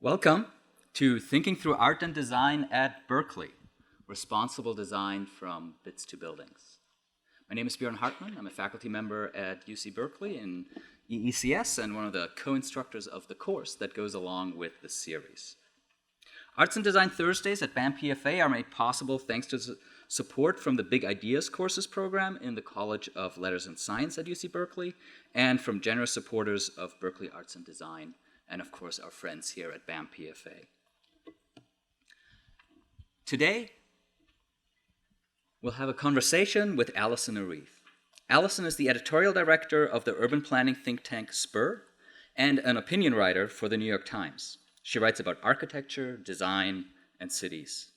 Welcome to Thinking Through Art and Design at Berkeley, Responsible Design from Bits to Buildings. My name is Bjorn Hartmann. I'm a faculty member at UC Berkeley in EECS and one of the co-instructors of the course that goes along with the series. Arts and Design Thursdays at BAMPFA are made possible thanks to support from the Big Ideas Courses program in the College of Letters and Science at UC Berkeley and from generous supporters of Berkeley Arts and Design and of course our friends here at BAMPFA. Today, we'll have a conversation with Allison Arieff. Allison is the editorial director of the urban planning think tank SPUR and an opinion writer for the New York Times. She writes about architecture, design, and cities.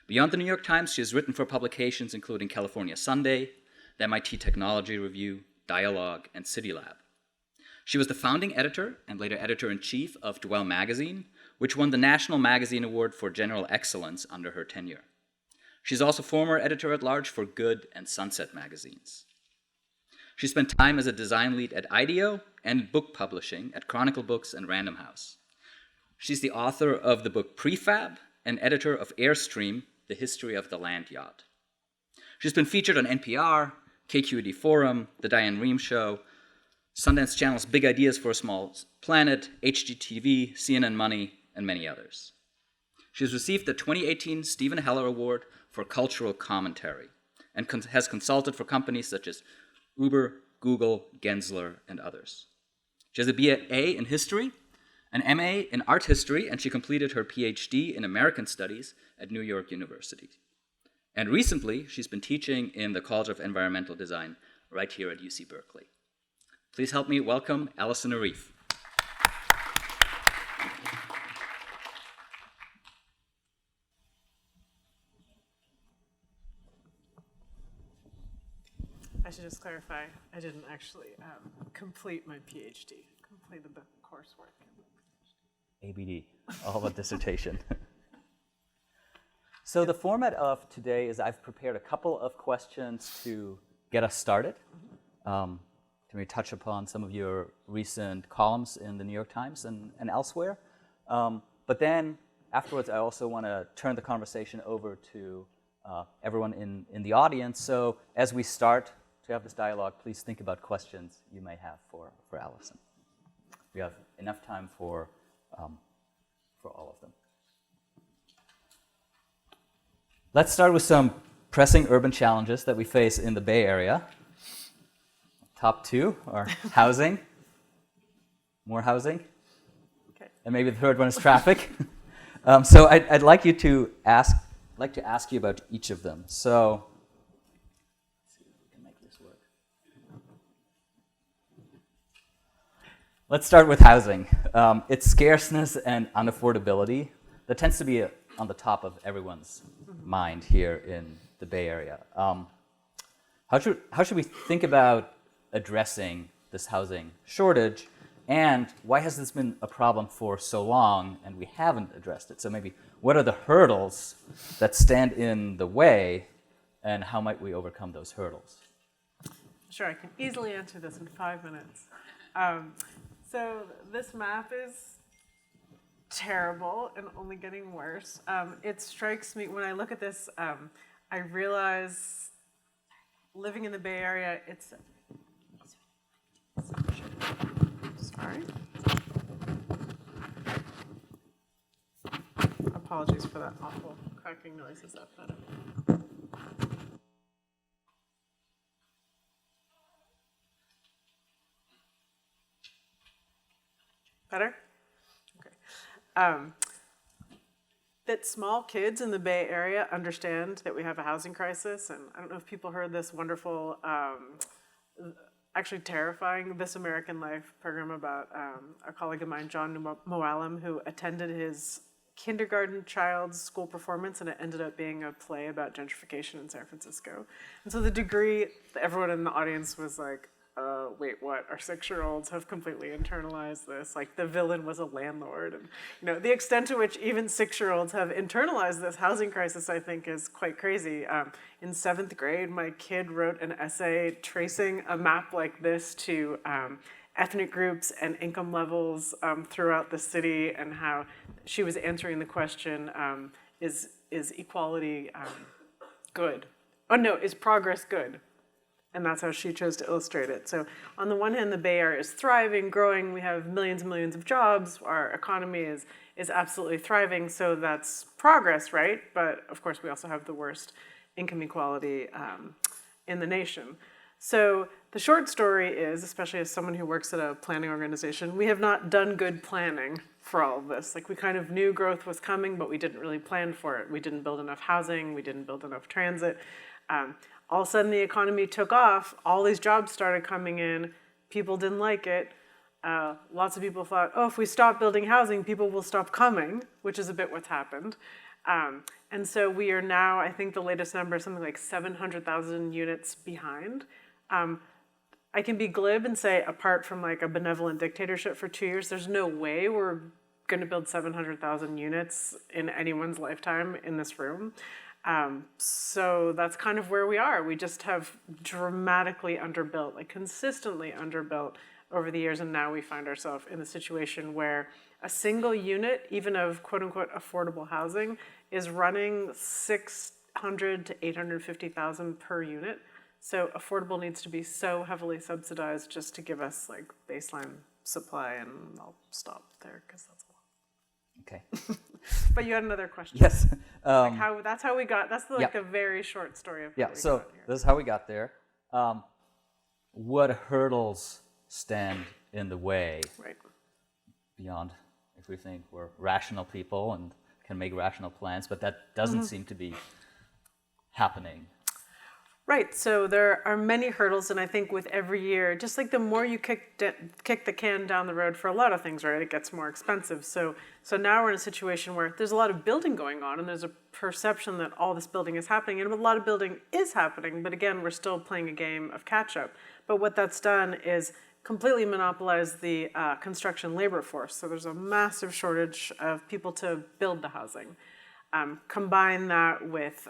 Beyond the New York Times, she has written for publications including California Sunday, the MIT Technology Review, Dialogue, and CityLab. She was the founding editor and later editor-in-chief of Dwell magazine, which won the National Magazine Award for General Excellence under her tenure. She's also former editor-at-large for Good and Sunset magazines. She spent time as a design lead at IDEO and book publishing at Chronicle Books and Random House. She's the author of the book Prefab and editor of Airstream, The History of the Land Yacht. She's been featured on NPR, KQED Forum, The Diane Rehm Show, Sundance Channel's Big Ideas for a Small Planet, HGTV, CNN Money, and many others. She has received the 2018 Stephen Heller Award for Cultural Commentary and has consulted for companies such as Uber, Google, Gensler, and others. She has a BA in history, an MA in art history, and she completed her PhD in American Studies at New York University. And recently, she's been teaching in the College of Environmental Design right here at UC Berkeley. Please help me welcome Allison Arieff. I should just clarify, I didn't actually complete my PhD, completed the coursework. ABD, all about dissertation. So the format of today is I've prepared a couple of questions to get us started. To maybe touch upon some of your recent columns in the New York Times and elsewhere. But then afterwards, I also want to turn the conversation over to everyone in the audience. So as we start to have this dialogue, please think about questions you may have for Allison. We have enough time for all of them. Let's start with some pressing urban challenges that we face in the Bay Area. Top two are housing, more housing, Okay. and maybe the third one is traffic. So I'd like to ask you about each of them. So let's see if we can make this work. Let's start with housing. Its scarceness and unaffordability that tends to be on the top of everyone's mind here in the Bay Area. How should we think about addressing this housing shortage, and why has this been a problem for so long and we haven't addressed it? So maybe what are the hurdles that stand in the way, and how might we overcome those hurdles? Sure, I can easily answer this in 5 minutes. So this map is terrible and only getting worse. It strikes me, when I look at this, I realize living in the Bay Area, it's sorry. Apologies for that awful cracking noise. Is that better? Better? Okay. That small kids in the Bay Area understand that we have a housing crisis, and I don't know if people heard this wonderful actually terrifying This American Life program about a colleague of mine, John Mooallem, who attended his kindergarten child's school performance, and it ended up being a play about gentrification in San Francisco. And so the degree, everyone in the audience was like, wait, what? Our 6-year-olds have completely internalized this. Like, the villain was a landlord. And, the extent to which even 6-year-olds have internalized this housing crisis, I think, is quite crazy. In 7th grade, my kid wrote an essay tracing a map like this to ethnic groups and income levels throughout the city, and how she was answering the question, is equality good? Oh no, is progress good? And that's how she chose to illustrate it. So on the one hand, the Bay Area is thriving, growing. We have millions and millions of jobs. Our economy is absolutely thriving. So that's progress, right? But of course, we also have the worst income equality in the nation. So the short story is, especially as someone who works at a planning organization, we have not done good planning for all of this. Like, we kind of knew growth was coming, but we didn't really plan for it. We didn't build enough housing. We didn't build enough transit. All of a sudden, the economy took off. All these jobs started coming in. People didn't like it. Lots of people thought, oh, if we stop building housing, people will stop coming, which is a bit what's happened. And so we are now, I think the latest number is something like 700,000 units behind. I can be glib and say, apart from like a benevolent dictatorship for 2 years, there's no way we're going to build 700,000 units in anyone's lifetime in this room. So that's kind of where we are. We just have dramatically underbuilt, like consistently underbuilt over the years, and now we find ourselves in a situation where a single unit, even of quote-unquote affordable housing, is running 600 to 850,000 per unit. So affordable needs to be so heavily subsidized just to give us like baseline supply, and I'll stop there because that's a lot. Okay. But you had another question. Yes. Like that's how we got, that's like yeah. a very short story of how Yeah, we so got here. this is how we got there. What hurdles stand in the way Right. beyond if we think we're rational people and can make rational plans, but that doesn't seem to be happening. Right, so there are many hurdles, and I think with every year, just like the more you kick the can down the road for a lot of things, right, it gets more expensive. So now we're in a situation where there's a lot of building going on, and there's a perception that all this building is happening, and a lot of building is happening, but again, we're still playing a game of catch-up. But what that's done is completely monopolize the construction labor force. So there's a massive shortage of people to build the housing. Combine that with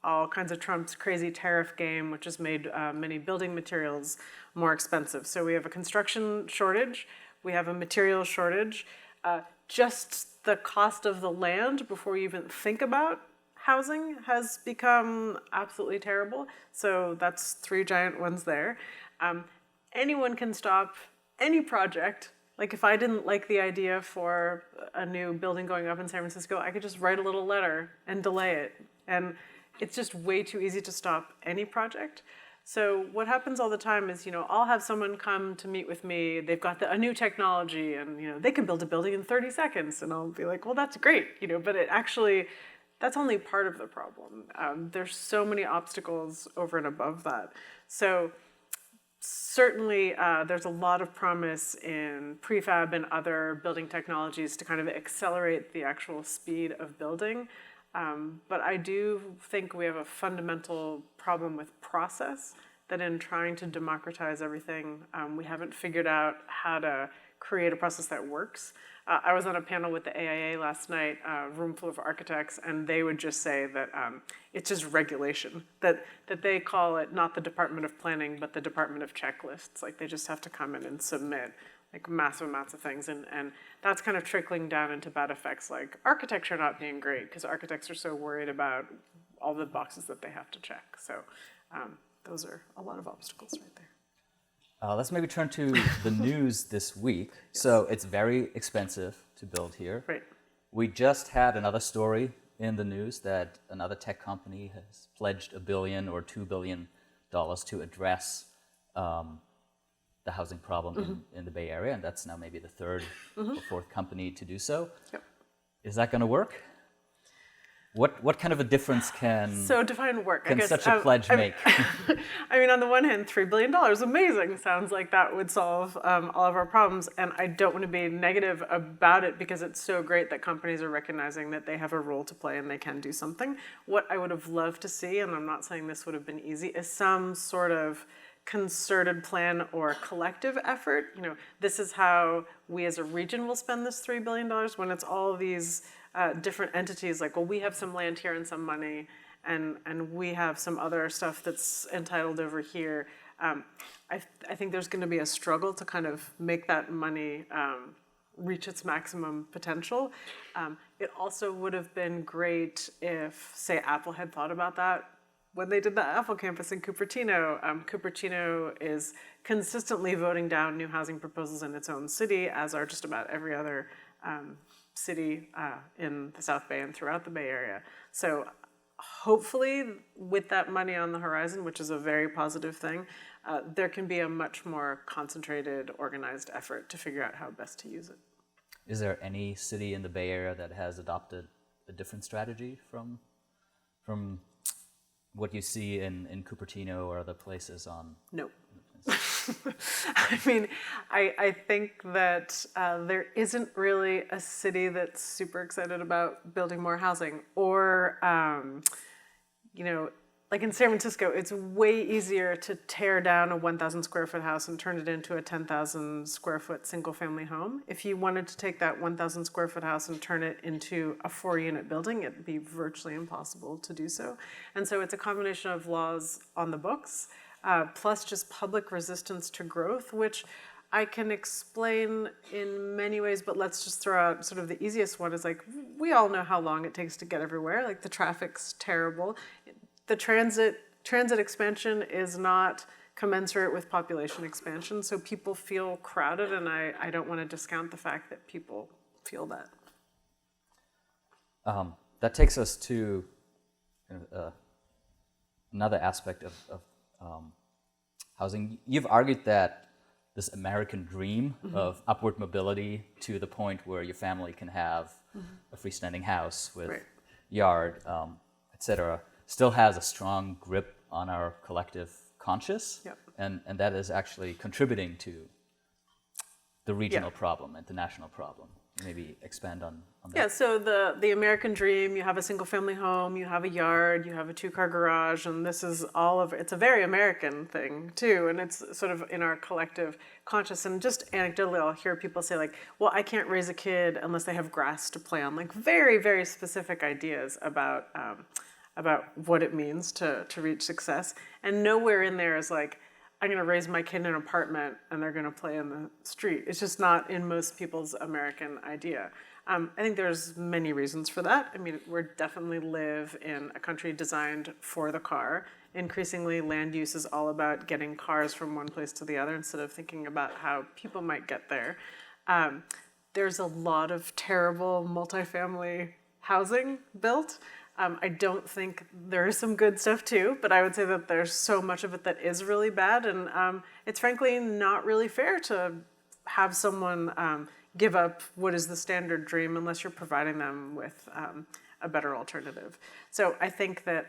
all kinds of Trump's crazy tariff game, which has made many building materials more expensive. So we have a construction shortage, we have a material shortage. Just the cost of the land before you even think about housing has become absolutely terrible. So that's 3 giant ones there. Anyone can stop any project. Like, if I didn't like the idea for a new building going up in San Francisco, I could just write a little letter and delay it. And it's just way too easy to stop any project. So what happens all the time is, I'll have someone come to meet with me. They've got a new technology, and, they can build a building in 30 seconds. And I'll be like, well, that's great, but it actually, that's only part of the problem. There's so many obstacles over and above that. So certainly, there's a lot of promise in prefab and other building technologies to kind of accelerate the actual speed of building. But I do think we have a fundamental problem with process, that in trying to democratize everything, we haven't figured out how to create a process that works. I was on a panel with the AIA last night, a room full of architects, and they would just say that it's just regulation, that they call it not the Department of Planning, but the Department of Checklists. Like, they just have to come in and submit like massive amounts of things, and that's kind of trickling down into bad effects like architecture not being great, because architects are so worried about all the boxes that they have to check. So those are a lot of obstacles right there. Let's maybe turn to the news this week. Yes. So it's very expensive to build here. Right. We just had another story in the news that another tech company has pledged $1 billion or $2 billion to address the housing problem in the Bay Area, and that's now maybe the 3rd or 4th company to do so. Yep. Is that going to work? What kind of a difference can define work? Can such a pledge make? I mean, on the one hand, $3 billion, amazing. Sounds like that would solve all of our problems. And I don't want to be negative about it, because it's so great that companies are recognizing that they have a role to play and they can do something. What I would have loved to see, and I'm not saying this would have been easy, is some sort of concerted plan or collective effort. This is how we as a region will spend this $3 billion, when it's all of these different entities, like, well, we have some land here and some money, and we have some other stuff that's entitled over here. I think there's going to be a struggle to kind of make that money reach its maximum potential. It also would have been great if, say, Apple had thought about that when they did the Apple campus in Cupertino. Cupertino is consistently voting down new housing proposals in its own city, as are just about every other city in the South Bay and throughout the Bay Area. So hopefully with that money on the horizon, which is a very positive thing, there can be a much more concentrated, organized effort to figure out how best to use it. Is there any city in the Bay Area that has adopted a different strategy from what you see in Cupertino or other places on? No. I mean, I think that there isn't really a city that's super excited about building more housing. Or, like in San Francisco, it's way easier to tear down a 1,000 square foot house and turn it into a 10,000 square foot single family home. If you wanted to take that 1,000 square foot house and turn it into a 4-unit building, it'd be virtually impossible to do so. And so it's a combination of laws on the books, plus just public resistance to growth, which I can explain in many ways, but let's just throw out sort of the easiest one is like, we all know how long it takes to get everywhere. Like the traffic's terrible. The transit expansion is not commensurate with population expansion, so people feel crowded, and I don't want to discount the fact that people feel that. That takes us to another aspect of housing. You've argued that this American dream of upward mobility to the point where your family can have a freestanding house with yard, etc., still has a strong grip on our collective conscious, and that is actually contributing to the regional problem and the national problem. Maybe expand on that. Yeah, so the American dream, you have a single family home, you have a yard, you have a 2-car garage, and this is it's a very American thing too, and it's sort of in our collective conscious. And just anecdotally, I'll hear people say like, well, I can't raise a kid unless they have grass to play on, like very, very specific ideas about what it means to reach success. And nowhere in there is like, I'm going to raise my kid in an apartment and they're going to play in the street. It's just not in most people's American idea. I think there's many reasons for that. I mean, we definitely live in a country designed for the car. Increasingly, land use is all about getting cars from one place to the other instead of thinking about how people might get there. There's a lot of terrible multifamily housing built. I don't think there is some good stuff too, but I would say that there's so much of it that is really bad, and it's frankly not really fair to have someone give up what is the standard dream unless you're providing them with a better alternative. So I think that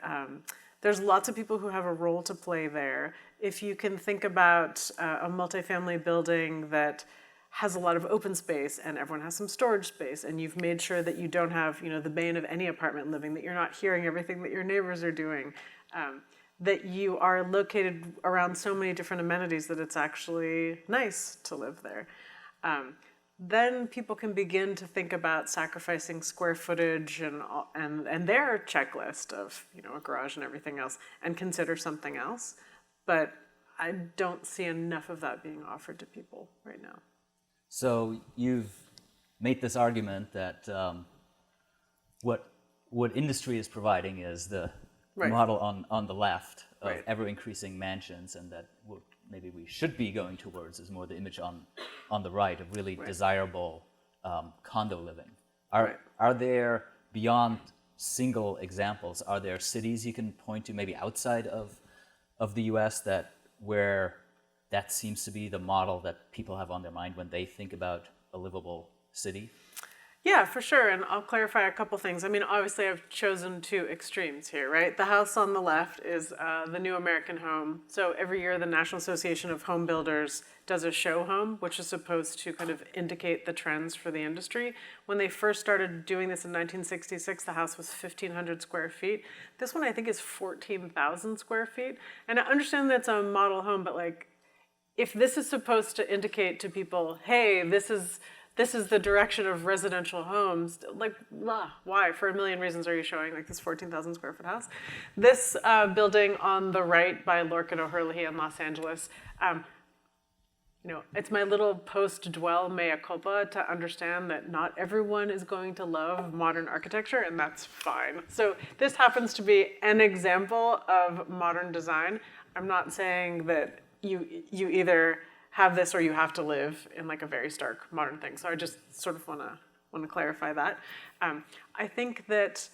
there's lots of people who have a role to play there. If you can think about a multifamily building that has a lot of open space and everyone has some storage space, and you've made sure that you don't have, the bane of any apartment living, that you're not hearing everything that your neighbors are doing, that you are located around so many different amenities that it's actually nice to live there. Then people can begin to think about sacrificing square footage and their checklist of, a garage and everything else, and consider something else. But I don't see enough of that being offered to people right now. So you've made this argument that what industry is providing is the model on the left of ever-increasing mansions, and that what maybe we should be going towards is more the image on the right of really desirable condo living. Are there, beyond single examples, are there cities you can point to maybe outside of the US where that seems to be the model that people have on their mind when they think about a livable city? Yeah, for sure. And I'll clarify a couple things. I mean, obviously I've chosen two extremes here, right? The house on the left is the new American home. So every year the National Association of Home Builders does a show home, which is supposed to kind of indicate the trends for the industry. When they first started doing this in 1966, the house was 1,500 square feet. This one I think is 14,000 square feet. And I understand that's a model home, but like, if this is supposed to indicate to people, hey, this is this is the direction of residential homes. Like, why? For a million reasons are you showing like this 14,000 square foot house? This building on the right by Lorcan O'Hurley in Los Angeles, it's my little post-dwell mea culpa to understand that not everyone is going to love modern architecture, and that's fine. So this happens to be an example of modern design. I'm not saying that you either have this or you have to live in like a very stark modern thing. So I just sort of want to clarify that. I think that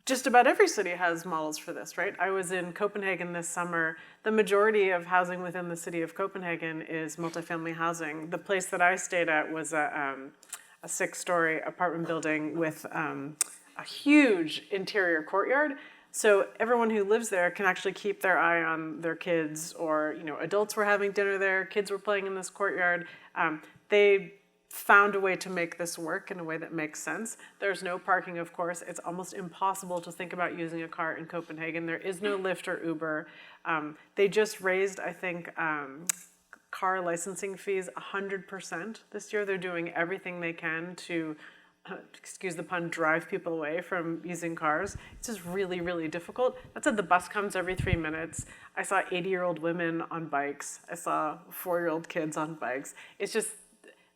just about every city has models for this, right? I was in Copenhagen this summer. The majority of housing within the city of Copenhagen is multifamily housing. The place that I stayed at was a 6-story apartment building with a huge interior courtyard. So everyone who lives there can actually keep their eye on their kids, or adults were having dinner there, kids were playing in this courtyard. They found a way to make this work in a way that makes sense. There's no parking, of course. It's almost impossible to think about using a car in Copenhagen. There is no Lyft or Uber. They just raised, I think, car licensing fees 100% this year. They're doing everything they can to, excuse the pun, drive people away from using cars. It's just really, really difficult. That said, the bus comes every 3 minutes. I saw 80-year-old women on bikes. I saw 4-year-old kids on bikes. It's just,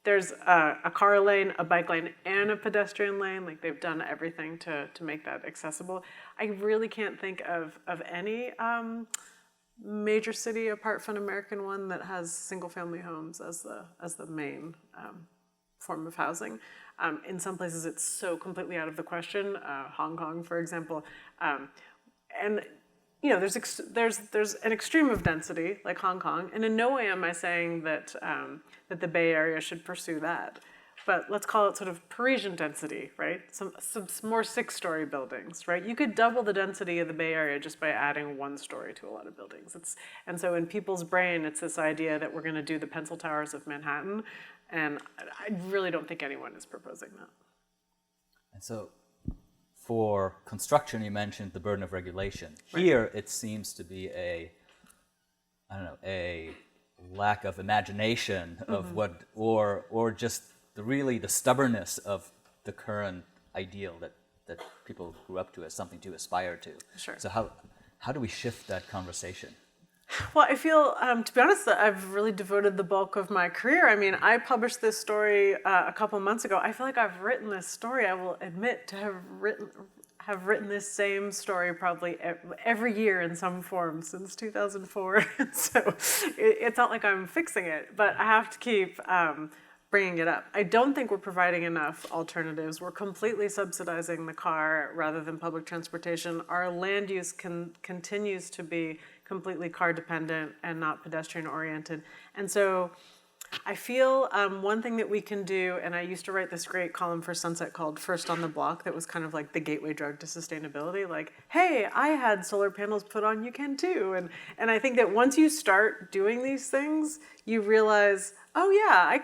there's a car lane, a bike lane, and a pedestrian lane. Like, they've done everything to make that accessible. I really can't think of any major city apart from an American one that has single-family homes as the main form of housing. In some places, it's so completely out of the question. Hong Kong, for example, and there's an extreme of density like Hong Kong, and in no way am I saying that that the Bay Area should pursue that. But let's call it sort of Parisian density, right? Some more 6-story buildings, right? You could double the density of the Bay Area just by adding 1 story to a lot of buildings. And so in people's brain, it's this idea that we're going to do the Pencil Towers of Manhattan, and I really don't think anyone is proposing that. And so for construction, you mentioned the burden of regulation. Right. Here, it seems to be a lack of imagination of what, or just the stubbornness of the current ideal that people grew up to as something to aspire to. Sure. So how do we shift that conversation? Well, I feel, to be honest, that I've really devoted the bulk of my career. I mean, I published this story a couple months ago. I feel like I've written this story, I will admit, to have written this same story probably every year in some form since 2004. So it's not like I'm fixing it, but I have to keep bringing it up. I don't think we're providing enough alternatives. We're completely subsidizing the car rather than public transportation. Our land use continues to be completely car dependent and not pedestrian oriented. And so I feel one thing that we can do, and I used to write this great column for Sunset called First on the Block that was kind of like the gateway drug to sustainability. Like, hey, I had solar panels put on, you can too. And I think that once you start doing these things, you realize, oh yeah, I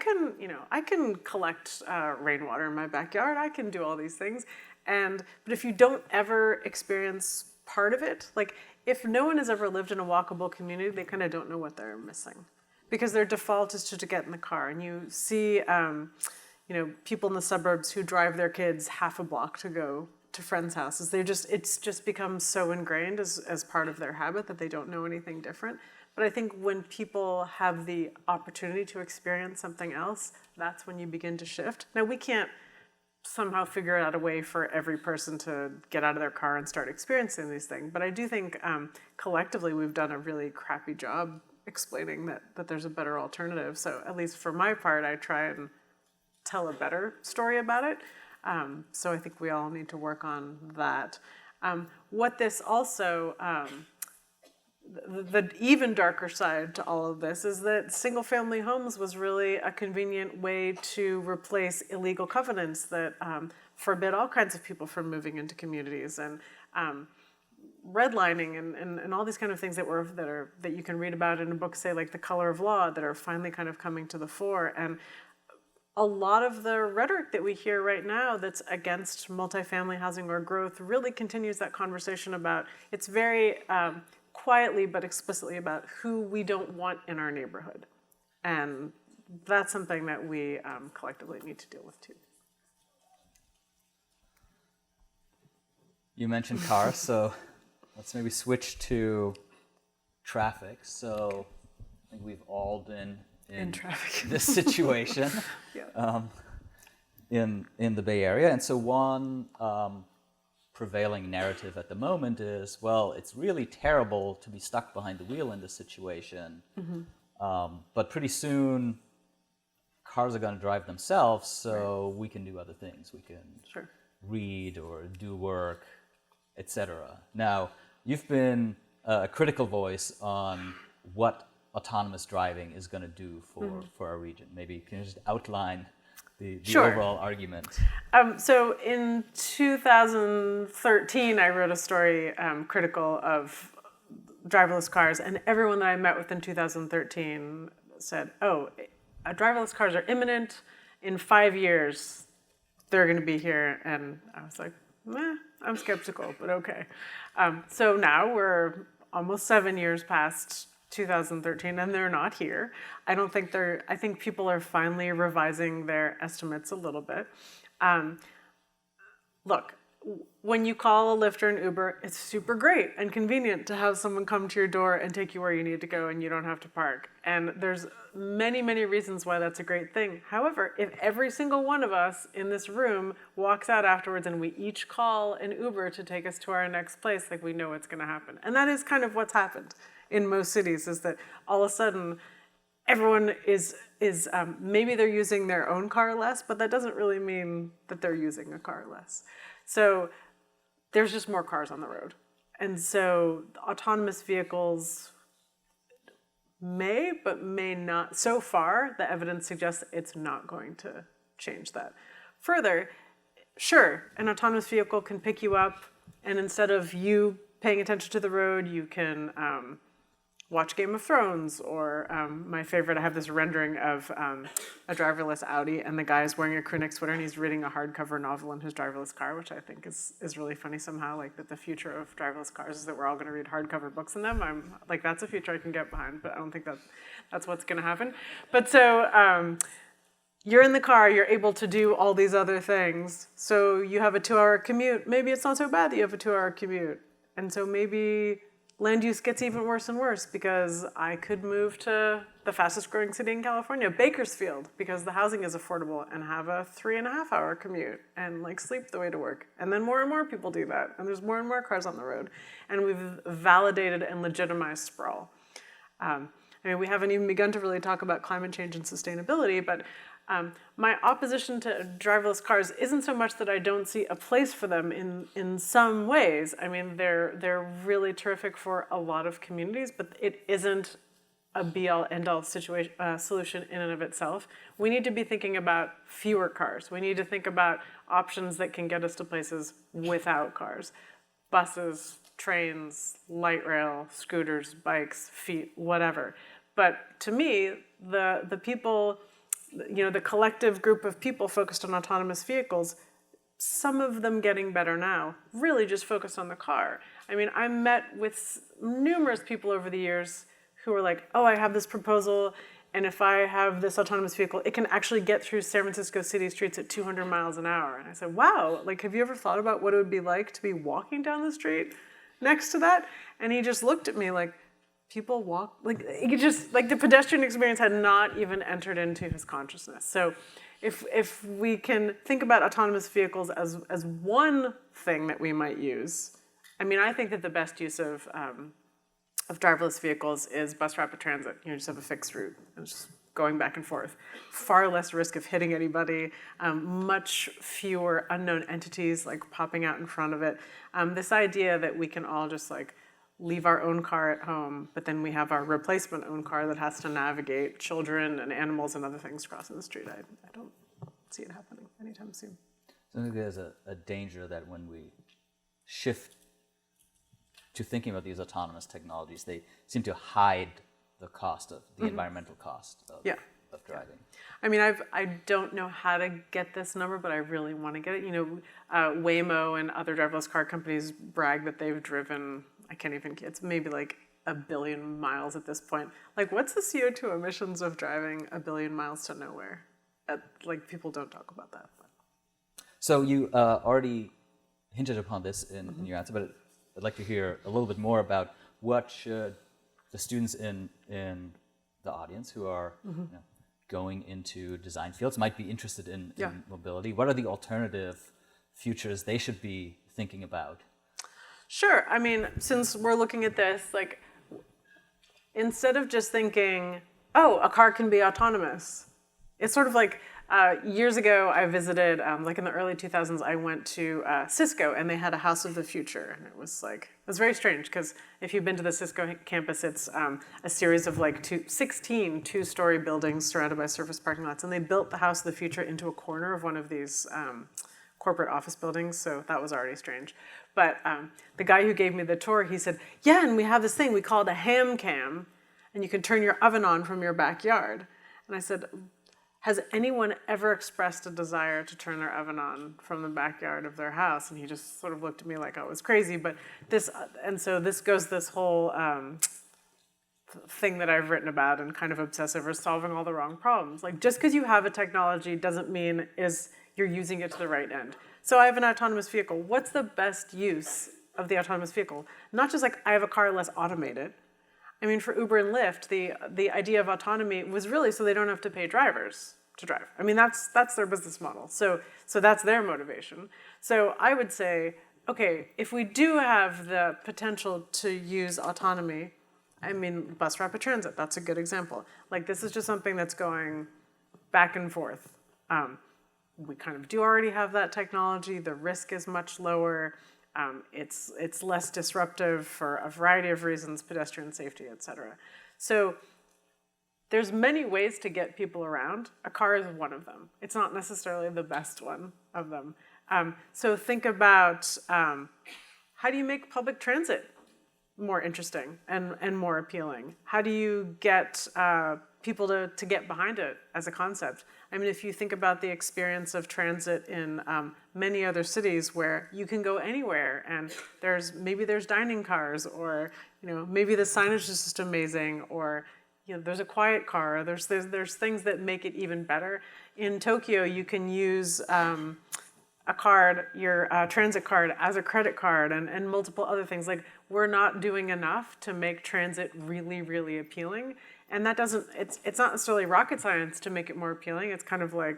can collect rainwater in my backyard. I can do all these things. But if you don't ever experience part of it, like if no one has ever lived in a walkable community, they kind of don't know what they're missing. Because their default is to get in the car, and you see, people in the suburbs who drive their kids half a block to go to friends' houses. It's just become so ingrained as part of their habit that they don't know anything different. But I think when people have the opportunity to experience something else, that's when you begin to shift. Now, we can't somehow figure out a way for every person to get out of their car and start experiencing these things. But I do think collectively we've done a really crappy job explaining that there's a better alternative. So at least for my part, I try and tell a better story about it. So I think we all need to work on that. What this also, the even darker side to all of this is that single-family homes was really a convenient way to replace illegal covenants that forbid all kinds of people from moving into communities, and redlining and all these kind of things that you can read about in a book, say like The Color of Law, that are finally kind of coming to the fore. And a lot of the rhetoric that we hear right now that's against multifamily housing or growth really continues that conversation about, it's very quietly but explicitly about who we don't want in our neighborhood. And that's something that we collectively need to deal with too. You mentioned cars, so let's maybe switch to traffic. So I think we've all been in traffic. this situation in the Bay Area. And so one prevailing narrative at the moment is, well, it's really terrible to be stuck behind the wheel in this situation. But pretty soon, cars are going to drive themselves, so we can do other things. We can read or do work, etc. Now, you've been a critical voice on what autonomous driving is going to do for our region. Maybe can you just outline the overall argument? So in 2013, I wrote a story critical of driverless cars, and everyone that I met with in 2013 said, oh, driverless cars are imminent. In 5 years, they're going to be here. And I was like, I'm skeptical, but okay. So now we're almost 7 years past 2013, and they're not here. I think people are finally revising their estimates a little bit. Look, when you call a Lyft or an Uber, it's super great and convenient to have someone come to your door and take you where you need to go and you don't have to park. And there's many, many reasons why that's a great thing. However, if every single one of us in this room walks out afterwards and we each call an Uber to take us to our next place, like we know what's going to happen. And that is kind of what's happened in most cities, is that all of a sudden everyone is maybe they're using their own car less, but that doesn't really mean that they're using a car less. So there's just more cars on the road. And so autonomous vehicles may, but may not. So far, the evidence suggests it's not going to change that. Further, sure, an autonomous vehicle can pick you up, and instead of you paying attention to the road, you can watch Game of Thrones, or my favorite, I have this rendering of a driverless Audi, and the guy is wearing a crew-neck sweater, and he's reading a hardcover novel in his driverless car, which I think is really funny somehow, like that the future of driverless cars is that we're all going to read hardcover books in them. I'm like, that's a future I can get behind, but I don't think that's what's going to happen. But so you're in the car, you're able to do all these other things, so you have a 2-hour commute. Maybe it's not so bad that you have a 2-hour commute, and so maybe land use gets even worse and worse, because I could move to the fastest growing city in California, Bakersfield, because the housing is affordable, and have a 3.5-hour commute and like sleep the way to work. And then more and more people do that, and there's more and more cars on the road. And we've validated and legitimized sprawl. I mean, we haven't even begun to really talk about climate change and sustainability, but my opposition to driverless cars isn't so much that I don't see a place for them in some ways. I mean, they're really terrific for a lot of communities, but it isn't a be-all, end-all solution in and of itself. We need to be thinking about fewer cars. We need to think about options that can get us to places without cars. Buses, trains, light rail, scooters, bikes, feet, whatever. But to me, the people, the collective group of people focused on autonomous vehicles, some of them getting better now, really just focused on the car. I mean, I met with numerous people over the years who were like, oh, I have this proposal, and if I have this autonomous vehicle, it can actually get through San Francisco city streets at 200 miles an hour. And I said, wow, like, have you ever thought about what it would be like to be walking down the street next to that? And he just looked at me like, people walk, like, he just, like, the pedestrian experience had not even entered into his consciousness. So if we can think about autonomous vehicles as one thing that we might use, I mean, I think that the best use of driverless vehicles is bus rapid transit. You just have a fixed route and just going back and forth. Far less risk of hitting anybody, much fewer unknown entities like popping out in front of it. This idea that we can all just like leave our own car at home, but then we have our replacement own car that has to navigate children and animals and other things crossing the street. I don't see it happening anytime soon. So I think there's a danger that when we shift to thinking about these autonomous technologies, they seem to hide the cost of the environmental cost of driving. I mean, I don't know how to get this number, but I really want to get it. Waymo and other driverless car companies brag that they've driven, it's maybe like 1 billion miles at this point. Like, what's the CO2 emissions of driving 1 billion miles to nowhere? Like, people don't talk about that. But. So you already hinted upon this in your answer, but I'd like to hear a little bit more about what should the students in the audience who are going into design fields might be interested in mobility. What are the alternative futures they should be thinking about? Sure. I mean, since we're looking at this, like, instead of just thinking, oh, a car can be autonomous, it's sort of like years ago I visited, like in the early 2000s, I went to Cisco, and they had a house of the future. And it was very strange, because if you've been to the Cisco campus, it's a series of like 16 two-story buildings surrounded by surface parking lots. And they built the house of the future into a corner of one of these corporate office buildings, so that was already strange. But the guy who gave me the tour, he said, yeah, and we have this thing, we call it a ham cam, and you can turn your oven on from your backyard. And I said, has anyone ever expressed a desire to turn their oven on from the backyard of their house? And he just sort of looked at me like I was crazy. But this goes this whole thing that I've written about and kind of obsess over solving all the wrong problems. Like, just because you have a technology doesn't mean you're using it to the right end. So I have an autonomous vehicle. What's the best use of the autonomous vehicle? Not just like I have a car, let's automate it. I mean, for Uber and Lyft, the idea of autonomy was really so they don't have to pay drivers to drive. I mean, that's their business model. So that's their motivation. So I would say, okay, if we do have the potential to use autonomy, I mean, bus rapid transit, that's a good example. Like, this is just something that's going back and forth. We kind of do already have that technology. The risk is much lower. It's less disruptive for a variety of reasons, pedestrian safety, et cetera. So there's many ways to get people around. A car is one of them. It's not necessarily the best one of them. So think about how do you make public transit more interesting and more appealing? How do you get people to get behind it as a concept? I mean, if you think about the experience of transit in many other cities where you can go anywhere, and maybe there's dining cars, or maybe the signage is just amazing, or there's a quiet car. There's things that make it even better. In Tokyo, you can use a card, your transit card, as a credit card, and multiple other things. Like, we're not doing enough to make transit really, really appealing. And that it's not necessarily rocket science to make it more appealing. It's kind of like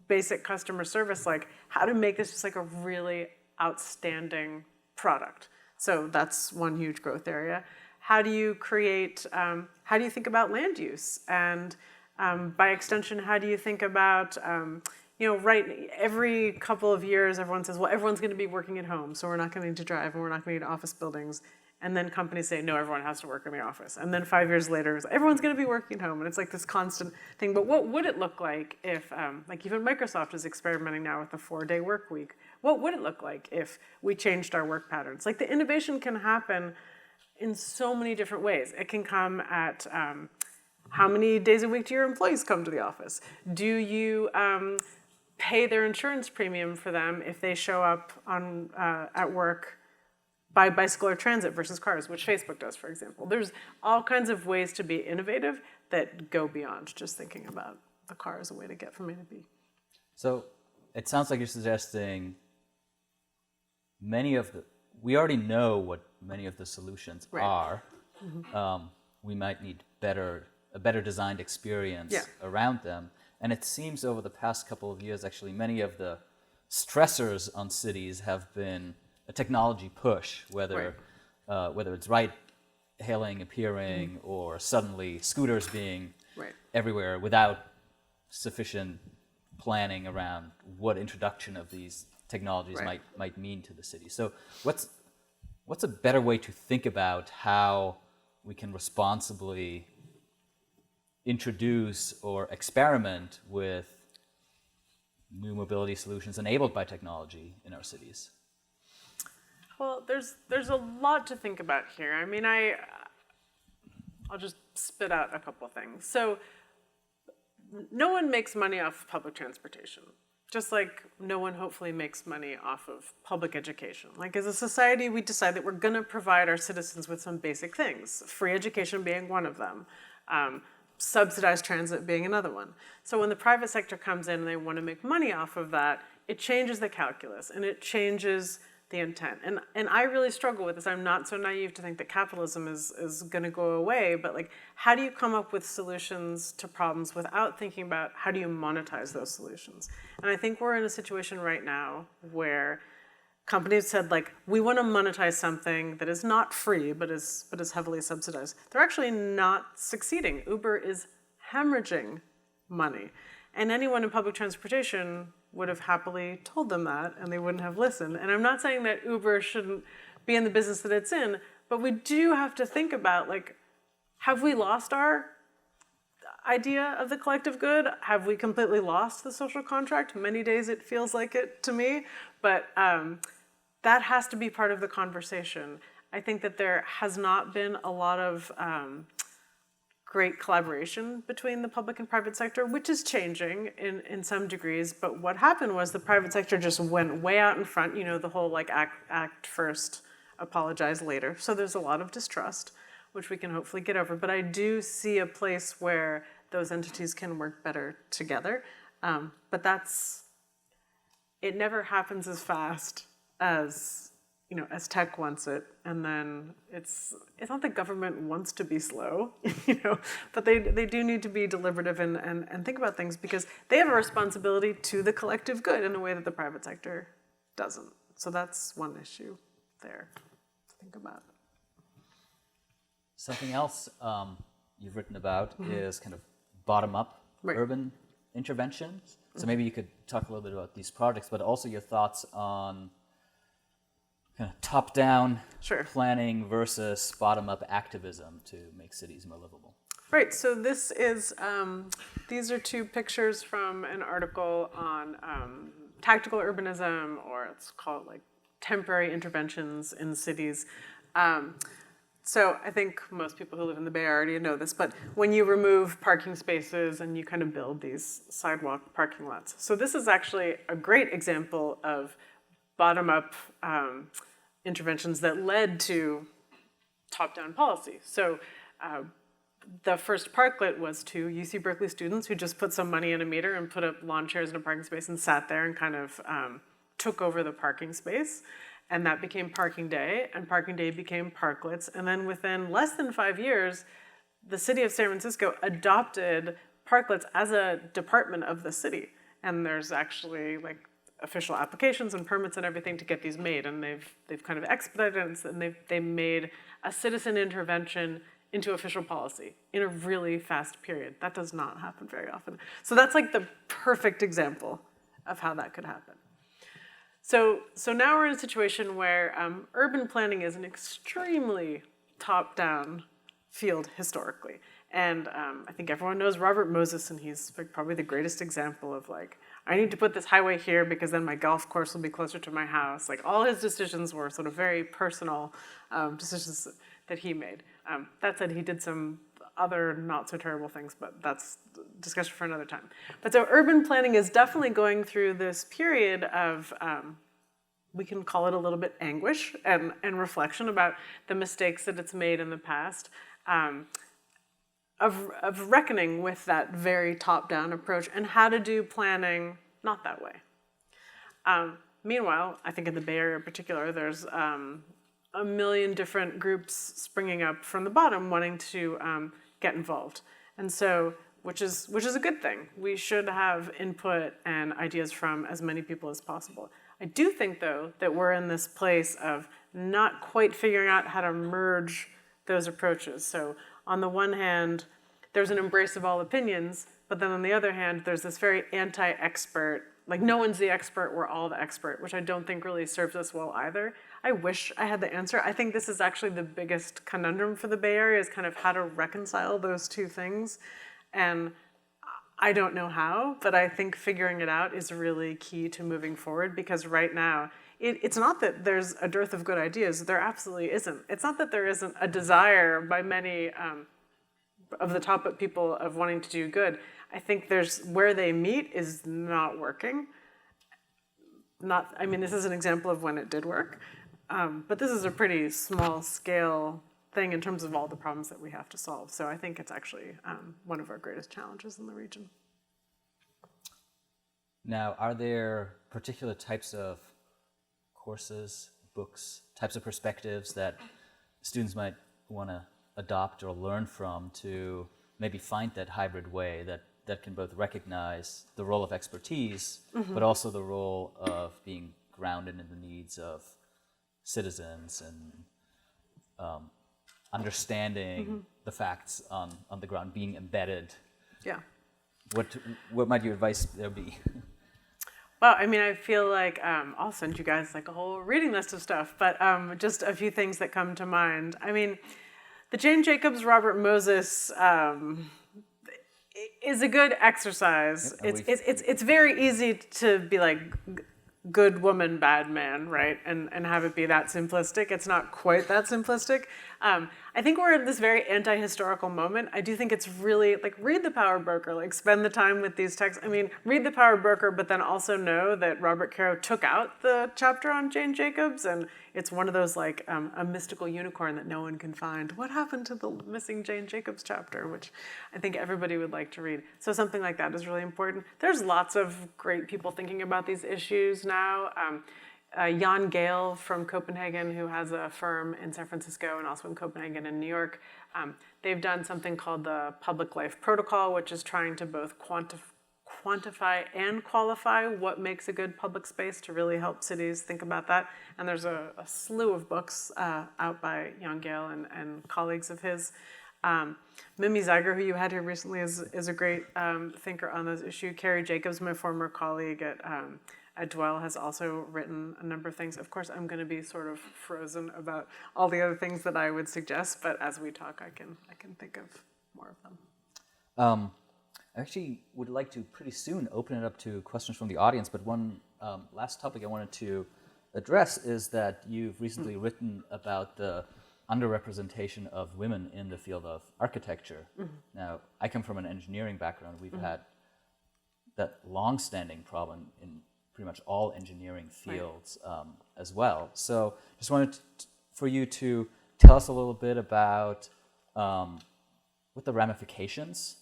basic customer service, like how to make this just like a really outstanding product. So that's one huge growth area. How do you think about land use? And by extension, how do you think about, every couple of years, everyone says, well, everyone's going to be working at home, so we're not going to need to drive, and we're not going to need office buildings. And then companies say, no, everyone has to work in the office. And then 5 years later, everyone's going to be working at home. And it's like this constant thing. But what would it look like if, like even Microsoft is experimenting now with a 4-day work week. What would it look like if we changed our work patterns? Like, the innovation can happen in so many different ways. It can come at how many days a week do your employees come to the office? Do you pay their insurance premium for them if they show up at work by bicycle or transit versus cars, which Facebook does, for example. There's all kinds of ways to be innovative that go beyond just thinking about the car as a way to get from A to B. So it sounds like you're suggesting we already know what many of the solutions are. Mm-hmm. We might need a better designed experience around them. And it seems over the past couple of years, actually, many of the stressors on cities have been a technology push, whether it's ride-hailing appearing or suddenly scooters being everywhere without sufficient planning around what introduction of these technologies might mean to the city. So what's a better way to think about how we can responsibly introduce or experiment with new mobility solutions enabled by technology in our cities? Well, there's a lot to think about here. I mean, I'll just spit out a couple of things. So no one makes money off public transportation. Just like no one hopefully makes money off of public education. Like as a society, we decide that we're gonna provide our citizens with some basic things, free education being one of them, subsidized transit being another one. So when the private sector comes in and they wanna make money off of that, it changes the calculus and it changes the intent. And I really struggle with this. I'm not so naive to think that capitalism is gonna go away, but like, how do you come up with solutions to problems without thinking about how do you monetize those solutions? And I think we're in a situation right now where companies said like, we wanna monetize something that is not free, but is heavily subsidized. They're actually not succeeding. Uber is hemorrhaging money. And anyone in public transportation would have happily told them that and they wouldn't have listened. And I'm not saying that Uber shouldn't be in the business that it's in, but we do have to think about like, have we lost our idea of the collective good? Have we completely lost the social contract? Many days it feels like it to me, but that has to be part of the conversation. I think that there has not been a lot of great collaboration between the public and private sector, which is changing in some degrees. But what happened was the private sector just went way out in front, you know, the whole like act first, apologize later. So there's a lot of distrust, which we can hopefully get over. But I do see a place where those entities can work better together. But it never happens as fast as, you know, as tech wants it, and then it's not that government wants to be slow, you know, but they do need to be deliberative and think about things because they have a responsibility to the collective good in a way that the private sector doesn't. So that's one issue there to think about. Something else you've written about is kind of bottom-up urban interventions. So maybe you could talk a little bit about these projects, but also your thoughts on kind of top-down planning versus bottom-up activism to make cities more livable. Right, so this is, these are two pictures from an article on tactical urbanism, or it's called like temporary interventions in cities. So I think most people who live in the Bay already know this, but when you remove parking spaces and you kind of build these sidewalk parking lots. So this is actually a great example of bottom-up interventions that led to top-down policy. So the first parklet was to UC Berkeley students who just put some money in a meter and put up lawn chairs in a parking space and sat there and kind of took over the parking space. And that became Parking Day, and Parking Day became parklets. And then within less than 5 years, the city of San Francisco adopted parklets as a department of the city. And there's actually like official applications and permits and everything to get these made, and they've kind of expedited it, and they made a citizen intervention into official policy in a really fast period. That does not happen very often. So that's like the perfect example of how that could happen. So now we're in a situation where urban planning is an extremely top-down field historically. And I think everyone knows Robert Moses, and he's like probably the greatest example of like, I need to put this highway here because then my golf course will be closer to my house. Like all his decisions were sort of very personal decisions that he made. That said, he did some other not so terrible things, but that's discussion for another time. But so urban planning is definitely going through this period of, we can call it a little bit anguish and reflection about the mistakes that it's made in the past, of reckoning with that very top-down approach and how to do planning not that way. Meanwhile, I think in the Bay Area in particular, there's a million different groups springing up from the bottom wanting to get involved. And so, which is a good thing. We should have input and ideas from as many people as possible. I do think, though, that we're in this place of not quite figuring out how to merge those approaches. So on the one hand, there's an embrace of all opinions, but then on the other hand, there's this very anti-expert, like no one's the expert, we're all the expert, which I don't think really serves us well either. I wish I had the answer. I think this is actually the biggest conundrum for the Bay Area, is kind of how to reconcile those two things. And I don't know how, but I think figuring it out is really key to moving forward, because right now, it's not that there's a dearth of good ideas. There absolutely isn't. It's not that there isn't a desire by many of the top people of wanting to do good. I think there's where they meet is not working. this is an example of when it did work, but this is a pretty small scale thing in terms of all the problems that we have to solve. So I think it's actually one of our greatest challenges in the region. Now, are there particular types of courses, books, types of perspectives that students might want to adopt or learn from to maybe find that hybrid way that can both recognize the role of expertise, but also the role of being grounded in the needs of citizens and understanding the facts on the ground, being embedded? Yeah. What might your advice there be? Well, I mean, I feel like I'll send you guys like a whole reading list of stuff, but just a few things that come to mind. I mean, the Jane Jacobs, Robert Moses is a good exercise. Yep, It's very easy to be like good woman, bad man, right? And have it be that simplistic. It's not quite that simplistic. I think we're in this very anti-historical moment. I do think it's really, like, read The Power Broker, like, spend the time with these texts. I mean, read The Power Broker, but then also know that Robert Caro took out the chapter on Jane Jacobs, and it's one of those, like, a mystical unicorn that no one can find. What happened to the missing Jane Jacobs chapter, which I think everybody would like to read. So something like that is really important. There's lots of great people thinking about these issues now. Jan Gale from Copenhagen, who has a firm in San Francisco and also in Copenhagen and New York, they've done something called the Public Life Protocol, which is trying to both quantify and qualify what makes a good public space to really help cities think about that. And there's a slew of books out by Jan Gale and colleagues of his. Mimi Zeiger, who you had here recently, is a great thinker on this issue. Carrie Jacobs, my former colleague at Dwell, has also written a number of things. Of course, I'm going to be sort of frozen about all the other things that I would suggest, but as we talk, I can think of more of them. I actually would like to pretty soon open it up to questions from the audience, but one last topic I wanted to address is that you've recently written about the underrepresentation of women in the field of architecture. Now, I come from an engineering background. We've had that long-standing problem in pretty much all engineering fields as well. So just wanted for you to tell us a little bit about what the ramifications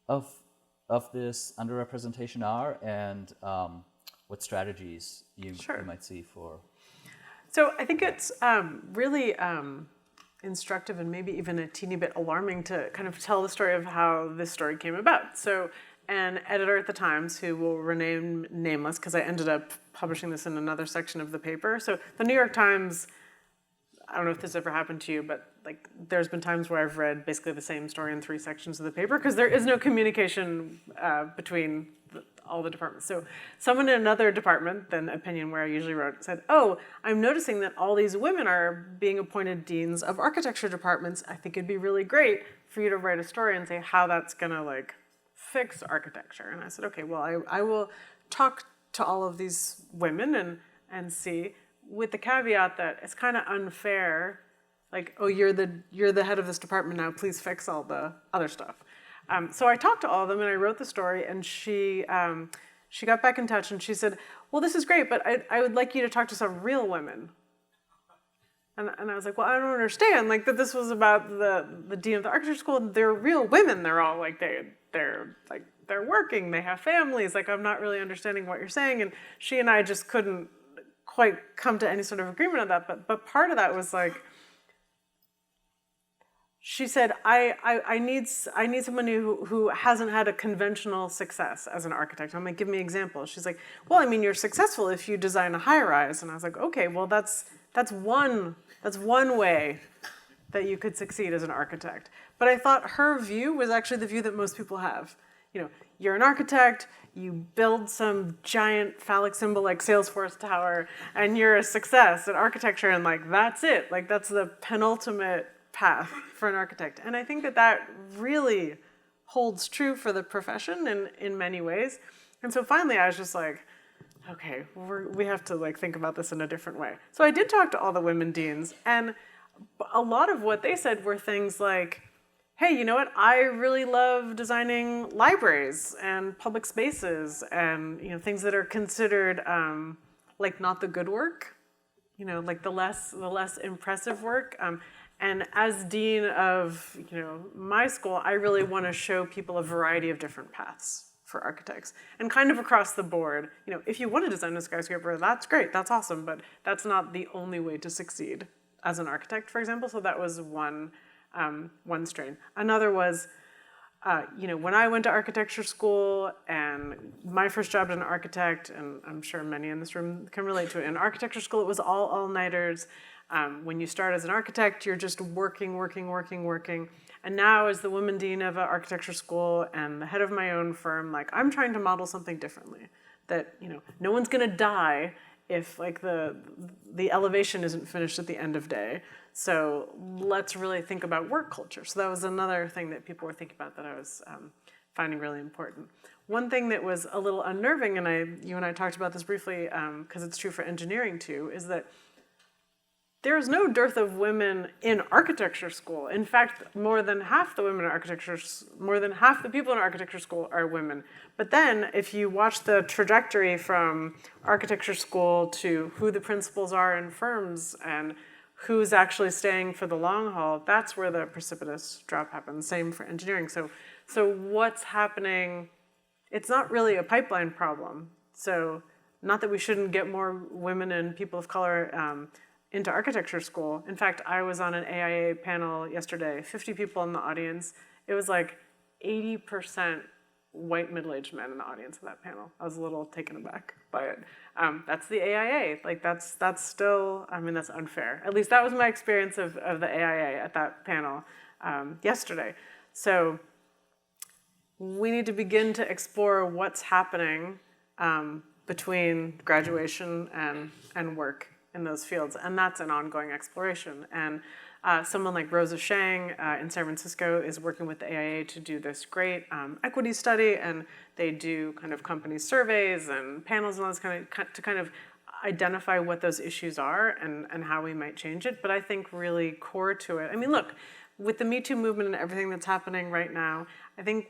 of this underrepresentation are, and what strategies you might see for. So I think it's really instructive and maybe even a teeny bit alarming to kind of tell the story of how this story came about. So an editor at the Times, who will remain nameless because I ended up publishing this in another section of the paper. So the New York Times, I don't know if this ever happened to you, but like there's been times where I've read basically the same story in 3 sections of the paper because there is no communication between all the departments. So someone in another department than opinion where I usually wrote said, "Oh, I'm noticing that all these women are being appointed deans of architecture departments. I think it'd be really great for you to write a story and say how that's gonna like fix architecture." And I said, okay, well, I will talk to all of these women and see, with the caveat that it's kind of unfair, like, oh, you're the head of this department now, please fix all the other stuff. So I talked to all of them and I wrote the story, and she got back in touch and she said, well, this is great, but I would like you to talk to some real women. And I was like, well, I don't understand, like, that this was about the dean of the architecture school. They're real women. They're all like, they're working, they have families. Like, I'm not really understanding what you're saying. And she and I just couldn't quite come to any sort of agreement on that. But part of that was like, she said, I need someone who hasn't had a conventional success as an architect. I'm like, give me examples. She's like, well, I mean, you're successful if you design a high-rise. And I was like, okay, well, that's one way that you could succeed as an architect. But I thought her view was actually the view that most people have. You know, you're an architect, you build some giant phallic symbol like Salesforce Tower, and you're a success at architecture, and like, that's it. Like, that's the penultimate path for an architect. And I think that really holds true for the profession in many ways. And so finally I was just like, okay, we have to like think about this in a different way. So I did talk to all the women deans, and a lot of what they said were things like, hey, you know what, I really love designing libraries and public spaces and, you know, things that are considered like not the good work, like the less impressive work. And as dean of, my school, I really want to show people a variety of different paths for architects, and kind of across the board. If you want to design a skyscraper, that's great, that's awesome, but that's not the only way to succeed as an architect, for example. So that was one strain. Another was, when I went to architecture school, and my first job as an architect, and I'm sure many in this room can relate to it, in architecture school it was all-nighters. When you start as an architect, you're just working. And now as the woman dean of an architecture school and the head of my own firm, like I'm trying to model something differently. That, no one's gonna die if like the elevation isn't finished at the end of day. So let's really think about work culture. So that was another thing that people were thinking about that I was finding really important. One thing that was a little unnerving, and you and I talked about this briefly, because it's true for engineering too, is that there is no dearth of women in architecture school. In fact, more than half the people in architecture school are women. But then, if you watch the trajectory from architecture school to who the principals are in firms and who's actually staying for the long haul, that's where the precipitous drop happens. Same for engineering. So what's happening? It's not really a pipeline problem. So not that we shouldn't get more women and people of color into architecture school. In fact, I was on an AIA panel yesterday, 50 people in the audience. It was like 80% white middle-aged men in the audience of that panel. I was a little taken aback by it. That's the AIA. Like that's still, that's unfair. At least that was my experience of the AIA at that panel yesterday. So we need to begin to explore what's happening between graduation and work in those fields, and that's an ongoing exploration. And someone like Rosa Shang in San Francisco is working with the AIA to do this great equity study, and they do kind of company surveys and panels and all this kind of identify what those issues are and how we might change it. But I think really core to it, look, with the Me Too movement and everything that's happening right now, I think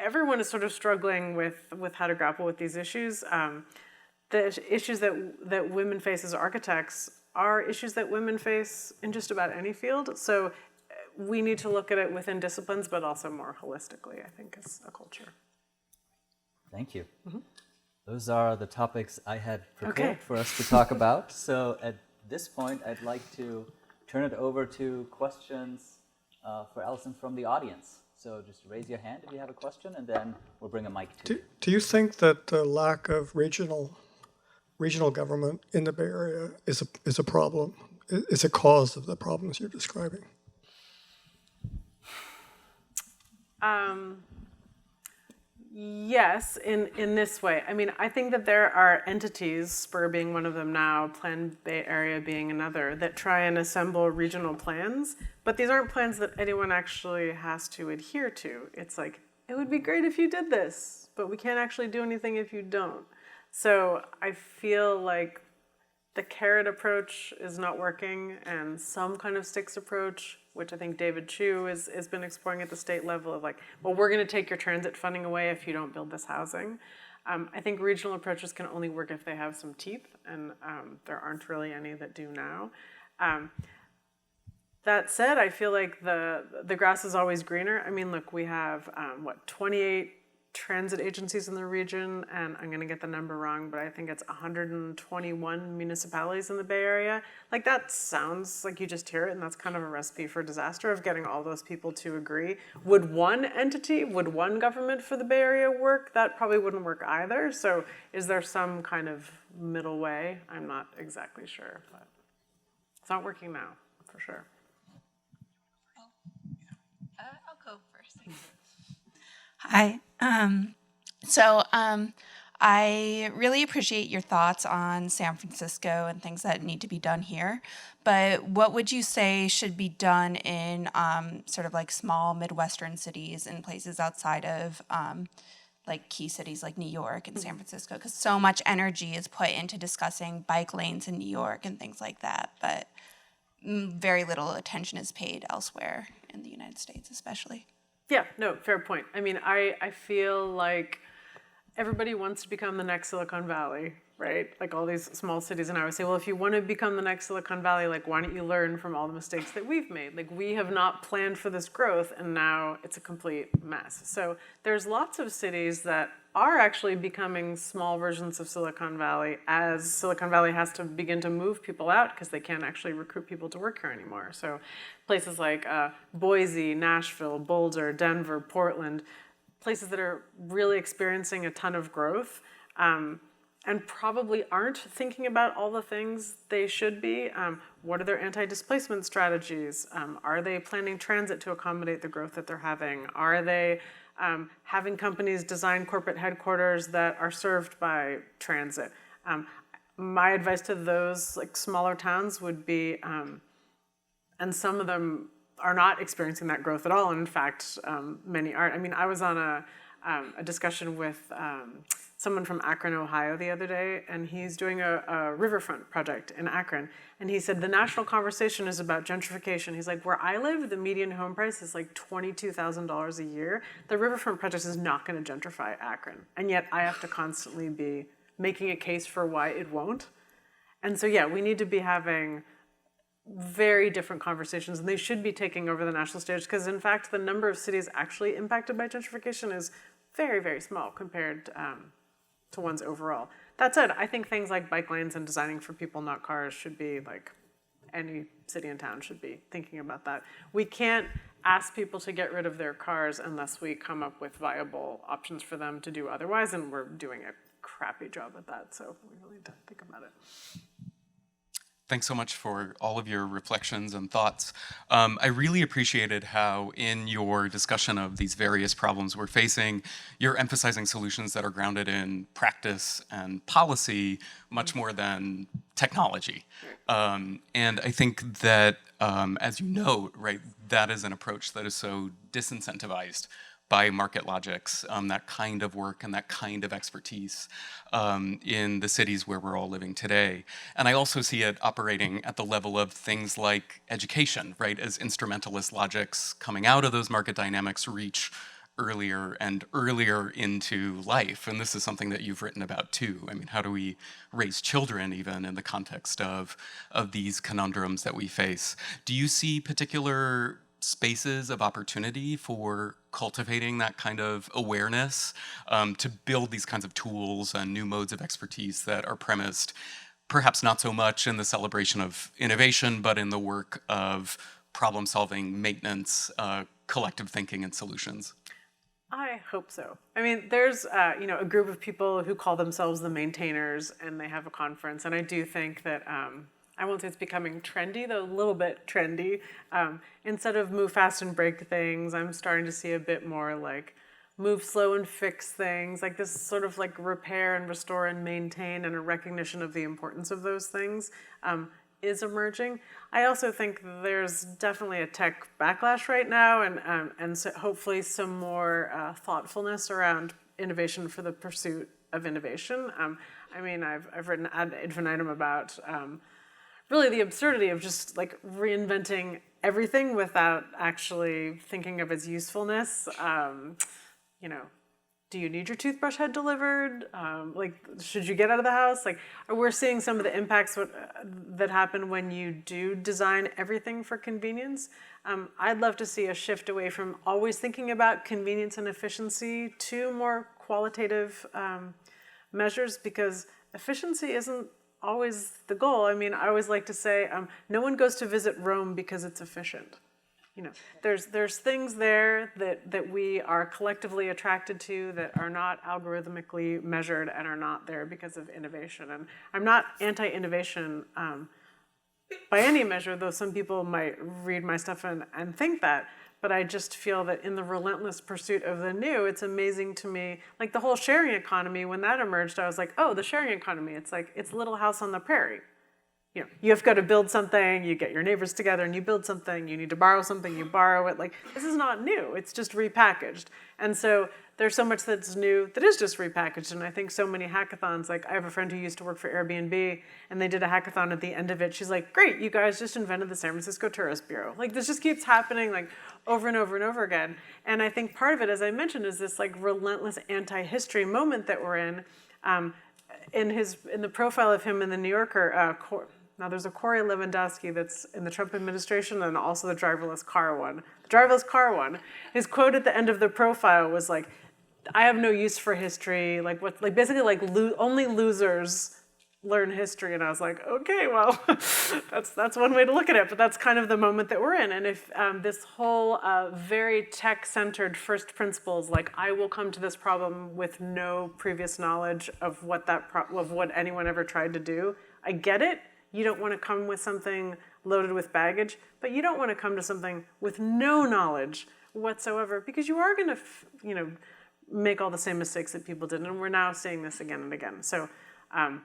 everyone is sort of struggling with how to grapple with these issues. The issues that women face as architects are issues that women face in just about any field. So we need to look at it within disciplines, but also more holistically, I think, as a culture. Thank you. Mm-hmm. Those are the topics I had prepared for us to talk about. So at this point, I'd like to turn it over to questions for Allison from the audience. So just raise your hand if you have a question, and then we'll bring a mic to you. Do you think that the lack of regional government in the Bay Area is a problem, is a cause of the problems you're describing? Yes, in this way. I think that there are entities, SPUR being one of them now, Plan Bay Area being another, that try and assemble regional plans, but these aren't plans that anyone actually has to adhere to. It's like, it would be great if you did this, but we can't actually do anything if you don't. So I feel like the carrot approach is not working, and some kind of sticks approach, which I think David Chu has been exploring at the state level of like, well, we're going to take your transit funding away if you don't build this housing. I think regional approaches can only work if they have some teeth, and there aren't really any that do now. That said, I feel like the grass is always greener. Look, we have 28 transit agencies in the region, and I'm going to get the number wrong, but I think it's 121 municipalities in the Bay Area. Like, that sounds like you just hear it, and that's kind of a recipe for disaster of getting all those people to agree. Would one government for the Bay Area work? That probably wouldn't work either. So is there some kind of middle way? I'm not exactly sure, but it's not working now, for sure. I'll go first. Hi. I really appreciate your thoughts on San Francisco and things that need to be done here. But what would you say should be done in sort of like small Midwestern cities and places outside of like key cities like New York and San Francisco? Because so much energy is put into discussing bike lanes in New York and things like that, but very little attention is paid elsewhere in the United States, especially. Yeah, no, fair point. I feel like everybody wants to become the next Silicon Valley, right? Like all these small cities. And I would say, well, if you want to become the next Silicon Valley, like, why don't you learn from all the mistakes that we've made? Like, we have not planned for this growth, and now it's a complete mess. So there's lots of cities that are actually becoming small versions of Silicon Valley as Silicon Valley has to begin to move people out because they can't actually recruit people to work here anymore. So places like Boise, Nashville, Boulder, Denver, Portland, places that are really experiencing a ton of growth, and probably aren't thinking about all the things they should be. What are their anti-displacement strategies? Are they planning transit to accommodate the growth that they're having? Are they having companies design corporate headquarters that are served by transit? My advice to those like smaller towns would be, and some of them are not experiencing that growth at all, and in fact, many aren't. I mean, I was on a discussion with someone from Akron, Ohio the other day, and he's doing a riverfront project in Akron. And he said the national conversation is about gentrification. He's like, where I live, the median home price is like $22,000 a year. The riverfront project is not going to gentrify Akron. And yet I have to constantly be making a case for why it won't. And so, yeah, we need to be having very different conversations, and they should be taking over the national stage because, in fact, the number of cities actually impacted by gentrification is very, very small compared to ones overall. That said, I think things like bike lanes and designing for people, not cars, should be like any city and town should be thinking about that. We can't ask people to get rid of their cars unless we come up with viable options for them to do otherwise, and we're doing a crappy job at that, so we really need to think about it. Thanks so much for all of your reflections and thoughts. I really appreciated how in your discussion of these various problems we're facing, you're emphasizing solutions that are grounded in practice and policy much more than technology. And I think that, as you note, right, that is an approach that is so disincentivized by market logics, that kind of work and that kind of expertise in the cities where we're all living today. And I also see it operating at the level of things like education, right? As instrumentalist logics coming out of those market dynamics reach earlier and earlier into life. And this is something that you've written about too. I mean, how do we raise children even in the context of these conundrums that we face? Do you see particular spaces of opportunity for cultivating that kind of awareness to build these kinds of tools and new modes of expertise that are premised perhaps not so much in the celebration of innovation, but in the work of problem solving, maintenance, collective thinking, and solutions? I hope so. I mean, there's a group of people who call themselves the maintainers, and they have a conference, and I do think that I won't say it's becoming trendy, though a little bit trendy. Instead of move fast and break things, I'm starting to see a bit more like move slow and fix things, like this sort of like repair and restore and maintain, and a recognition of the importance of those things is emerging. I also think there's definitely a tech backlash right now, and so hopefully some more thoughtfulness around innovation for the pursuit of innovation. I mean, I've written ad infinitum about really the absurdity of just like reinventing everything without actually thinking of its usefulness. Do you need your toothbrush head delivered? Like, should you get out of the house? Like, we're seeing some of the impacts that happen when you do design everything for convenience. I'd love to see a shift away from always thinking about convenience and efficiency to more qualitative measures, because efficiency isn't always the goal. I mean, I always like to say, no one goes to visit Rome because it's efficient. There's things there that we are collectively attracted to that are not algorithmically measured and are not there because of innovation. And I'm not anti-innovation by any measure, though some people might read my stuff and think that. But I just feel that in the relentless pursuit of the new, it's amazing to me, like the whole sharing economy, when that emerged, I was like, oh, the sharing economy, it's like, it's Little House on the Prairie. You have got to build something, you get your neighbors together and you build something, you need to borrow something, you borrow it. Like, this is not new, it's just repackaged. And so there's so much that's new that is just repackaged. And I think so many hackathons, like I have a friend who used to work for Airbnb, and they did a hackathon at the end of it. She's like, great, you guys just invented the San Francisco Tourist Bureau. Like, this just keeps happening like over and over and over again. And I think part of it, as I mentioned, is this like relentless anti-history moment that we're in. in the profile of him in the New Yorker, now there's a Corey Lewandowski that's in the Trump administration and also the driverless car one. The driverless car one, his quote at the end of the profile was like, "I have no use for history." Like what? Like basically like only losers learn history. And I was like, okay, well, that's one way to look at it. But that's kind of the moment that we're in. And if this whole very tech-centered first principles, like I will come to this problem with no previous knowledge of what of what anyone ever tried to do, I get it. You don't want to come with something loaded with baggage, but you don't want to come to something with no knowledge whatsoever, because you are going to, make all the same mistakes that people did, and we're now seeing this again and again. So I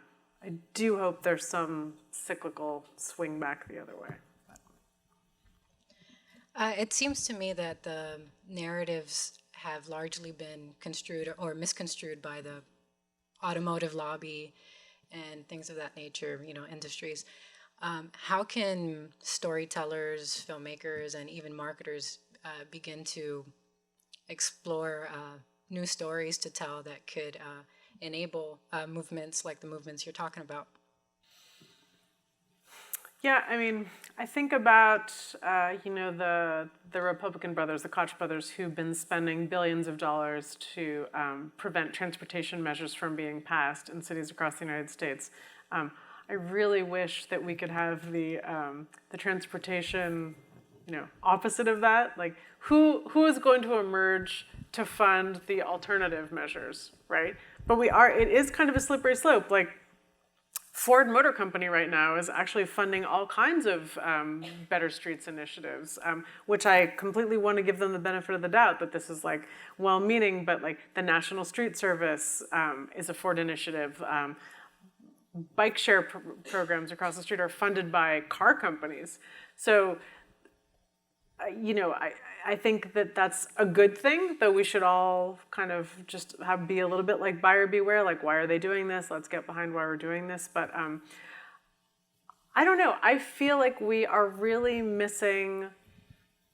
do hope there's some cyclical swing back the other way. It seems to me that the narratives have largely been construed or misconstrued by the automotive lobby and things of that nature, industries. How can storytellers, filmmakers, and even marketers begin to explore new stories to tell that could enable movements like the movements you're talking about? Yeah, I mean, I think about, the Republican brothers, the Koch brothers, who've been spending billions of dollars to prevent transportation measures from being passed in cities across the United States. I really wish that we could have the transportation, opposite of that. Like, who is going to emerge to fund the alternative measures, right? But it is kind of a slippery slope. Like, Ford Motor Company right now is actually funding all kinds of Better Streets initiatives, which I completely want to give them the benefit of the doubt that this is like well-meaning, but like the National Street Service is a Ford initiative. Bike share programs across the street are funded by car companies. So, I think that that's a good thing, though we should all kind of just be a little bit like buyer beware, like why are they doing this? Let's get behind why we're doing this. But I don't know. I feel like we are really missing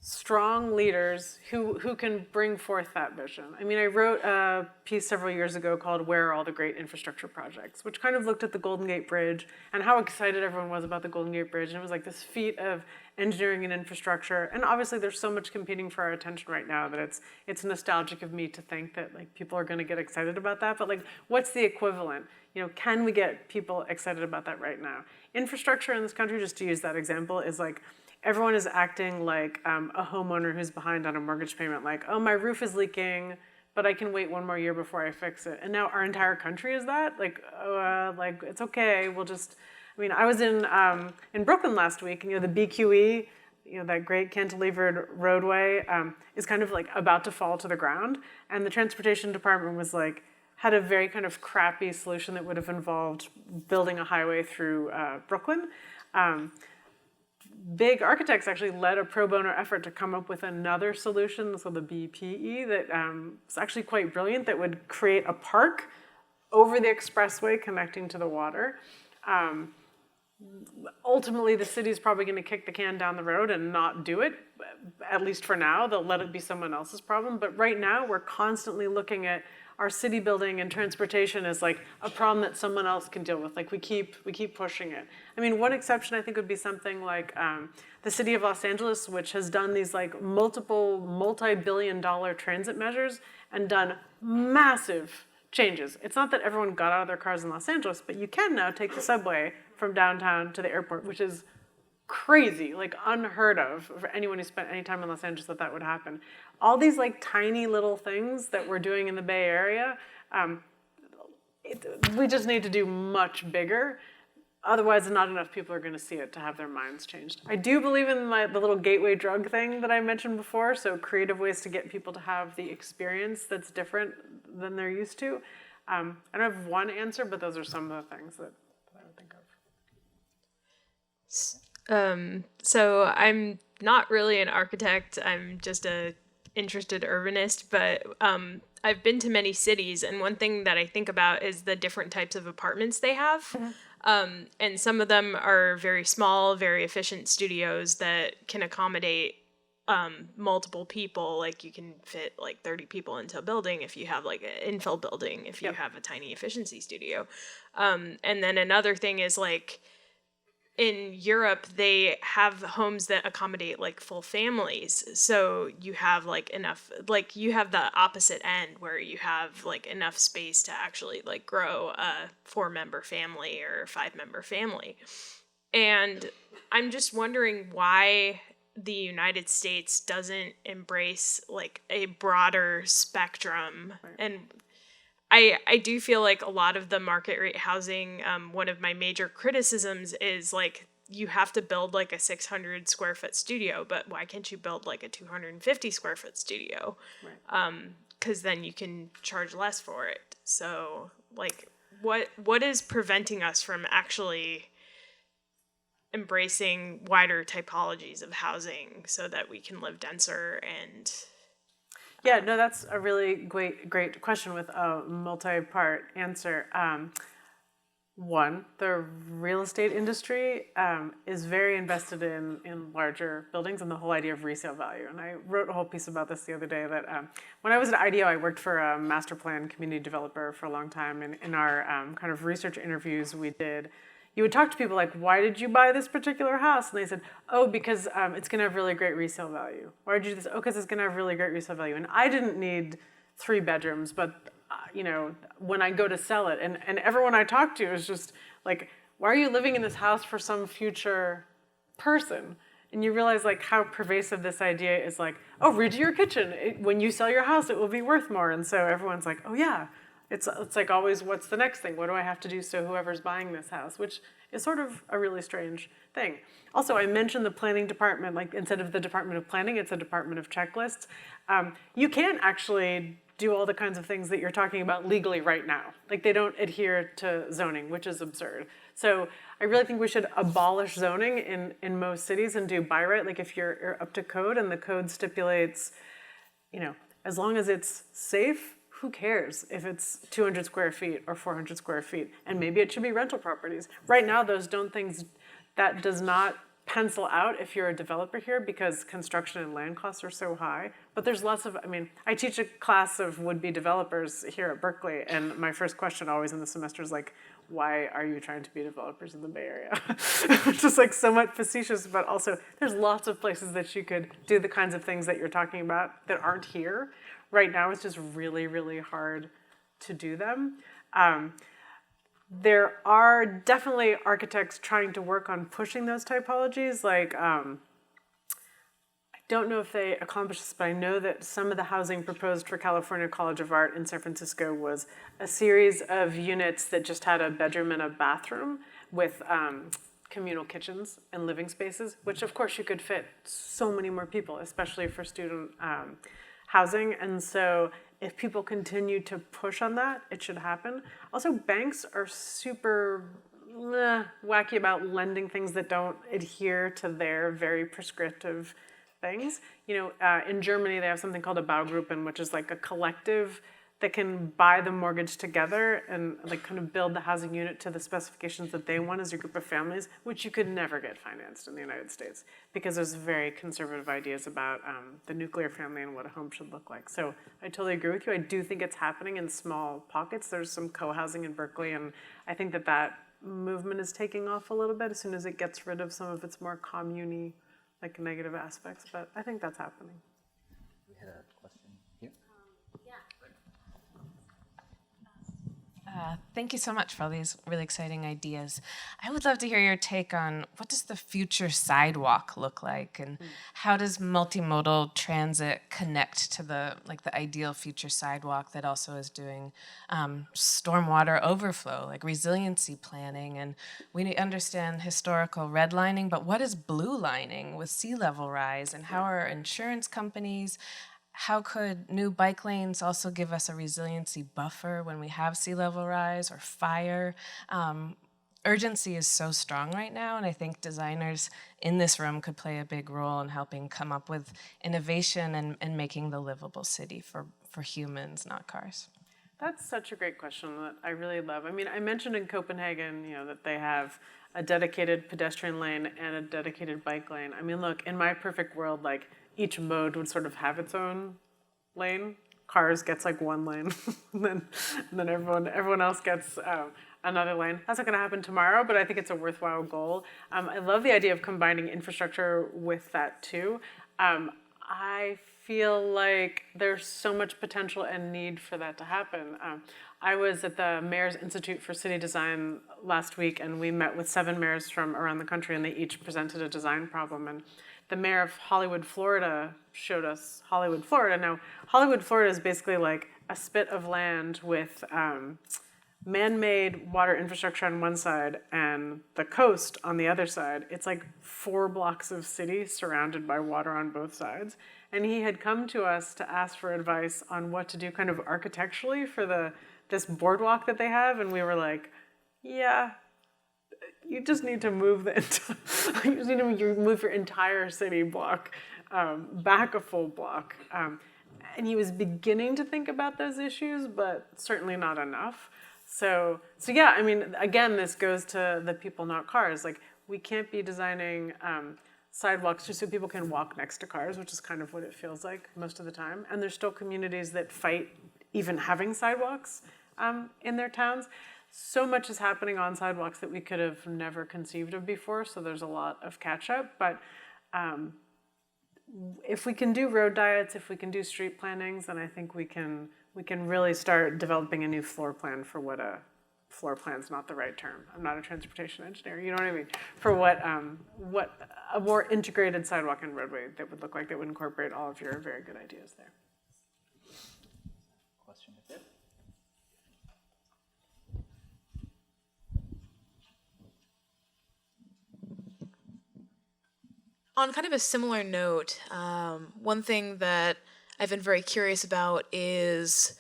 strong leaders who can bring forth that vision. I mean, I wrote a piece several years ago called "Where Are All the Great Infrastructure Projects?" which kind of looked at the Golden Gate Bridge and how excited everyone was about the Golden Gate Bridge. And it was like this feat of engineering and infrastructure. And obviously there's so much competing for our attention right now that it's nostalgic of me to think that like people are going to get excited about that. But like, what's the equivalent? Can we get people excited about that right now? Infrastructure in this country, just to use that example, is like, everyone is acting like a homeowner who's behind on a mortgage payment, like, oh, my roof is leaking, but I can wait one more year before I fix it. And now our entire country is that? Like, like it's okay, we'll just, I was in Brooklyn last week, and the BQE, that great cantilevered roadway is kind of like about to fall to the ground. And the transportation department was like, had a very kind of crappy solution that would have involved building a highway through Brooklyn. Big architects actually led a pro bono effort to come up with another solution, so the BPE, that is actually quite brilliant, that would create a park over the expressway connecting to the water. Ultimately, the city's probably going to kick the can down the road and not do it, at least for now. They'll let it be someone else's problem. But right now, we're constantly looking at our city building and transportation as like a problem that someone else can deal with. Like we keep pushing it. One exception I think would be something like the city of Los Angeles, which has done these like multi-billion-dollar transit measures and done massive changes. It's not that everyone got out of their cars in Los Angeles, but you can now take the subway from downtown to the airport, which is crazy, like unheard of for anyone who spent any time in Los Angeles that would happen. All these like tiny little things that we're doing in the Bay Area, we just need to do much bigger. Otherwise, not enough people are going to see it to have their minds changed. I do believe in the little gateway drug thing that I mentioned before, so creative ways to get people to have the experience that's different than they're used to. I don't have one answer, but those are some of the things that I would think of. So I'm not really an architect. I'm just a interested urbanist, but I've been to many cities, and one thing that I think about is the different types of apartments they have. Mm-hmm. And some of them are very small, very efficient studios that can accommodate multiple people, like you can fit like 30 people into a building if you have like an infill building, if you have a tiny efficiency studio. And then another thing is like in Europe, they have homes that accommodate like full families. So you have like enough, like you have the opposite end where you have like enough space to actually like grow a 4-member family or 5-member family. And I'm just wondering why the United States doesn't embrace like a broader spectrum. And I do feel like a lot of the market rate housing, one of my major criticisms is like you have to build like a 600 square foot studio, but why can't you build like a 250 square foot studio? Because then you can charge less for it. So like what is preventing us from actually embracing wider typologies of housing so that we can live denser and Yeah, no, that's a really great question with a multi-part answer. One, the real estate industry is very invested in larger buildings and the whole idea of resale value. And I wrote a whole piece about this the other day that when I was at IDEO, I worked for a master plan community developer for a long time. And in our kind of research interviews we did, you would talk to people like, why did you buy this particular house? And they said, oh, because it's going to have really great resale value. Why did you do this? Oh, because it's going to have really great resale value. And I didn't need 3 bedrooms, but when I go to sell it, and everyone I talk to is just like, why are you living in this house for some future person? And you realize like how pervasive this idea is like, oh, redo your kitchen. When you sell your house, it will be worth more. And so everyone's like, oh yeah. It's like always, what's the next thing? What do I have to do so whoever's buying this house? Which is sort of a really strange thing. Also, I mentioned the planning department, like instead of the Department of Planning, it's a Department of Checklists. You can't actually do all the kinds of things that you're talking about legally right now. Like they don't adhere to zoning, which is absurd. So I really think we should abolish zoning in most cities and do by right. Like if you're up to code and the code stipulates, as long as it's safe, who cares if it's 200 square feet or 400 square feet? And maybe it should be rental properties. Right now, that does not pencil out if you're a developer here because construction and land costs are so high. But there's lots of, I teach a class of would-be developers here at Berkeley, and my first question always in the semester is like, why are you trying to be developers in the Bay Area? Just like somewhat facetious, but also there's lots of places that you could do the kinds of things that you're talking about that aren't here. Right now, it's just really, really hard to do them. There are definitely architects trying to work on pushing those typologies. Like, I don't know if they accomplished this, but I know that some of the housing proposed for California College of Art in San Francisco was a series of units that just had a bedroom and a bathroom with communal kitchens and living spaces, which of course you could fit so many more people, especially for student housing. And so if people continue to push on that, it should happen. Also, banks are super wacky about lending things that don't adhere to their very prescriptive things. In Germany, they have something called a Baugruppen, which is like a collective that can buy the mortgage together and like kind of build the housing unit to the specifications that they want as a group of families, which you could never get financed in the United States because there's very conservative ideas about the nuclear family and what a home should look like. So I totally agree with you. I do think it's happening in small pockets. There's some co-housing in Berkeley, and I think that movement is taking off a little bit as soon as it gets rid of some of its more commune-y, like negative aspects, but I think that's happening. We had a question here. Thank you so much for all these really exciting ideas. I would love to hear your take on what does the future sidewalk look like, and how does multimodal transit connect to the ideal future sidewalk that also is doing stormwater overflow, like resiliency planning. And we understand historical redlining, but what is blue lining with sea level rise, and how are insurance companies? How could new bike lanes also give us a resiliency buffer when we have sea level rise or fire? Urgency is so strong right now, and I think designers in this room could play a big role in helping come up with innovation and making the livable city for humans, not cars. That's such a great question that I really love. I mentioned in Copenhagen, that they have a dedicated pedestrian lane and a dedicated bike lane. Look, in my perfect world, each mode would sort of have its own lane. Cars gets like one lane, and then everyone else gets another lane. That's not going to happen tomorrow, but I think it's a worthwhile goal. I love the idea of combining infrastructure with that too. I feel like there's so much potential and need for that to happen. I was at the Mayor's Institute for City Design last week, and we met with 7 mayors from around the country, and they each presented a design problem. And the mayor of Hollywood, Florida, showed us Hollywood, Florida. Now, Hollywood, Florida is basically like a spit of land with man-made water infrastructure on one side and the coast on the other side. It's like 4 blocks of city surrounded by water on both sides. And he had come to us to ask for advice on what to do kind of architecturally for this boardwalk that they have. And we were like, yeah, you just need to move move your entire city block back a full block. And he was beginning to think about those issues, but certainly not enough. So yeah, I mean, again, this goes to the people, not cars. Like, we can't be designing sidewalks just so people can walk next to cars, which is kind of what it feels like most of the time. And there's still communities that fight even having sidewalks in their towns. So much is happening on sidewalks that we could have never conceived of before, so there's a lot of catch up. But if we can do road diets, if we can do street plannings, then I think we can really start developing a new floor plan for what a floor plan's not the right term. I'm not a transportation engineer, you know what I mean? For what a more integrated sidewalk and roadway that would look like, that would incorporate all of your very good ideas there. Question right there. On kind of a similar note, one thing that I've been very curious about is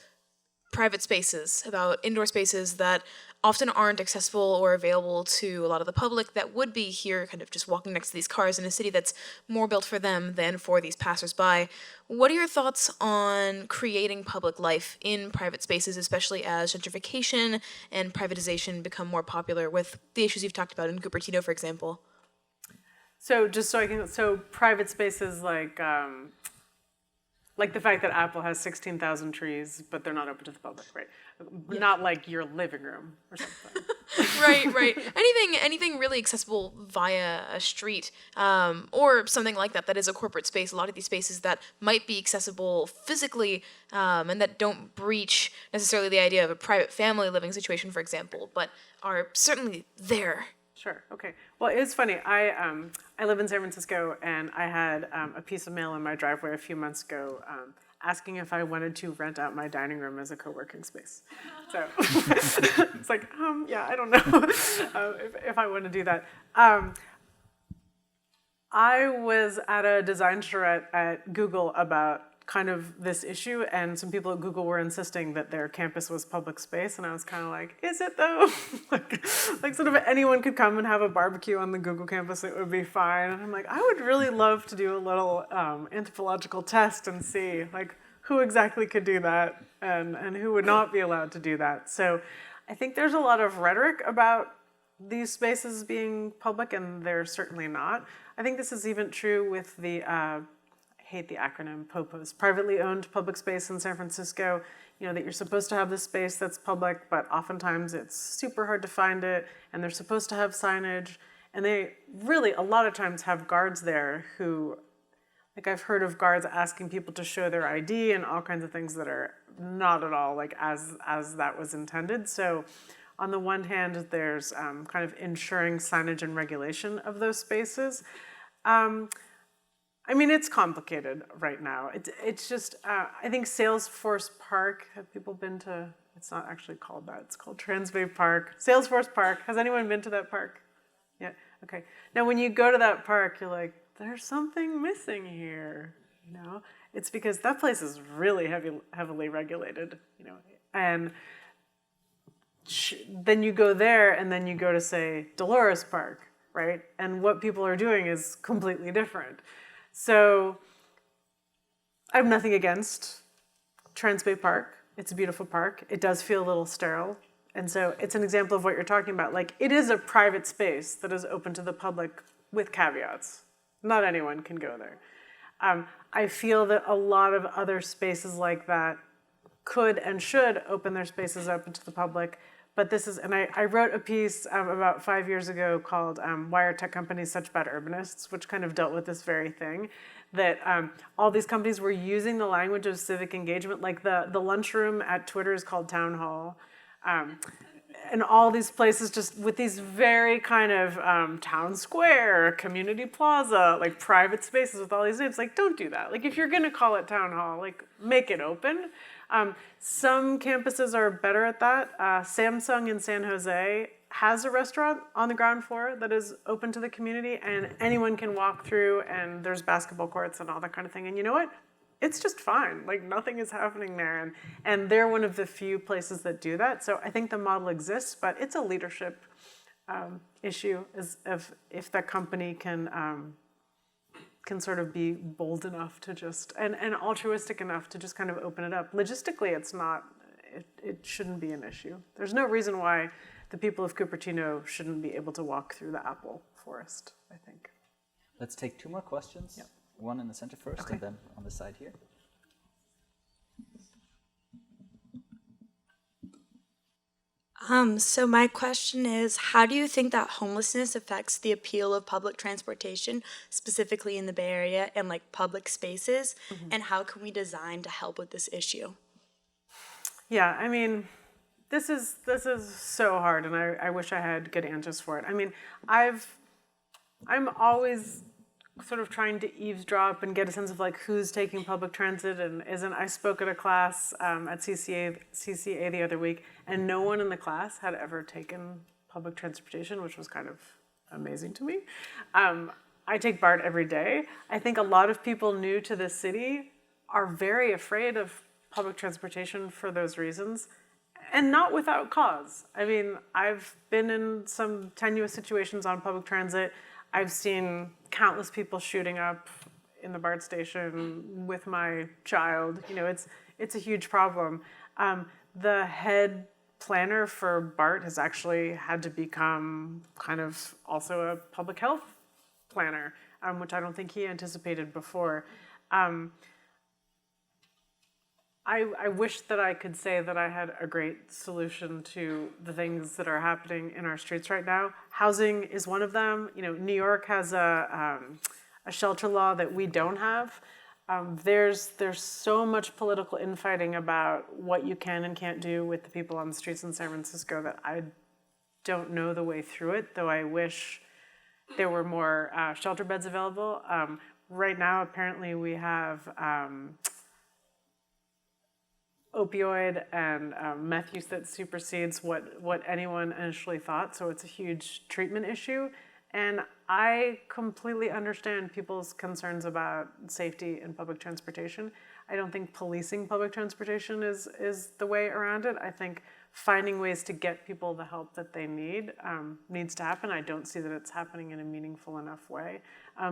private spaces, about indoor spaces that often aren't accessible or available to a lot of the public that would be here kind of just walking next to these cars in a city that's more built for them than for these passersby. What are your thoughts on creating public life in private spaces, especially as gentrification and privatization become more popular with the issues you've talked about in Cupertino, for example? So private spaces like the fact that Apple has 16,000 trees, but they're not open to the public, right? Yeah. Not like your living room or something. Right. Anything really accessible via a street, or something like that is a corporate space. A lot of these spaces that might be accessible physically, and that don't breach necessarily the idea of a private family living situation, for example, but are certainly there. Sure. Okay. Well, it's funny. I live in San Francisco, and I had a piece of mail in my driveway a few months ago asking if I wanted to rent out my dining room as a co-working space. So it's like, yeah, I don't know if I want to do that. I was at a design charrette at Google about kind of this issue, and some people at Google were insisting that their campus was public space, and I was kind of like, is it though? like sort of anyone could come and have a barbecue on the Google campus, it would be fine. And I'm like, I would really love to do a little anthropological test and see like who exactly could do that and who would not be allowed to do that. So I think there's a lot of rhetoric about these spaces being public, and they're certainly not. I think this is even true with the I hate the acronym POPOS, privately owned public space in San Francisco, that you're supposed to have this space that's public, but oftentimes it's super hard to find it, and they're supposed to have signage, and they really, a lot of times, have guards there who, like I've heard of guards asking people to show their ID and all kinds of things that are not at all like as that was intended. So on the one hand, there's kind of ensuring signage and regulation of those spaces. I mean, it's complicated right now. It's just, I think Salesforce Park, have people been to, it's not actually called that, it's called Transbay Park. Salesforce Park, has anyone been to that park? Yeah, okay. Now when you go to that park, you're like, there's something missing here, It's because that place is really heavily regulated, and then you go there and then you go to, say, Dolores Park, right? And what people are doing is completely different. So I have nothing against Transbay Park. It's a beautiful park. It does feel a little sterile. And so it's an example of what you're talking about. Like, it is a private space that is open to the public with caveats. Not anyone can go there. I feel that a lot of other spaces like that could and should open their spaces open to the public. But this is, and I wrote a piece about 5 years ago called Why Are Tech Companies Such Bad Urbanists, which kind of dealt with this very thing, that all these companies were using the language of civic engagement, like the lunchroom at Twitter is called Town Hall. And all these places just with these very kind of town square, community plaza, like private spaces with all these names. Like, don't do that. Like, if you're gonna call it town hall, like, make it open. Some campuses are better at that. Samsung in San Jose has a restaurant on the ground floor that is open to the community, and anyone can walk through, and there's basketball courts and all that kind of thing. And you know what? It's just fine. Like, nothing is happening there. And they're one of the few places that do that. So I think the model exists, but it's a leadership issue is if that company can sort of be bold enough to just, and altruistic enough to just kind of open it up. Logistically, it's not, it shouldn't be an issue. There's no reason why the people of Cupertino shouldn't be able to walk through the apple forest, I think. Let's take 2 more questions. Yep. One in the center first, and then on the side here. So my question is, how do you think that homelessness affects the appeal of public transportation, specifically in the Bay Area and like public spaces, and how can we design to help with this issue? Yeah, I mean, this is so hard, and I wish I had good answers for it. I mean, I'm always sort of trying to eavesdrop and get a sense of like who's taking public transit and isn't. I spoke at a class at CCA the other week, and no one in the class had ever taken public transportation, which was kind of amazing to me. I take BART every day. I think a lot of people new to this city are very afraid of public transportation for those reasons, and not without cause. I mean, I've been in some tenuous situations on public transit. I've seen countless people shooting up in the BART station with my child. You know, it's a huge problem. The head planner for BART has actually had to become kind of also a public health planner, which I don't think he anticipated before. I wish that I could say that I had a great solution to the things that are happening in our streets right now. Housing is one of them. You know, New York has a shelter law that we don't have. There's so much political infighting about what you can and can't do with the people on the streets in San Francisco that I don't know the way through it, though I wish there were more shelter beds available. Right now, apparently, we have opioid and meth use that supersedes what anyone initially thought, so it's a huge treatment issue. And I completely understand people's concerns about safety in public transportation. I don't think policing public transportation is the way around it. I think finding ways to get people the help that they need needs to happen. I don't see that it's happening in a meaningful enough way.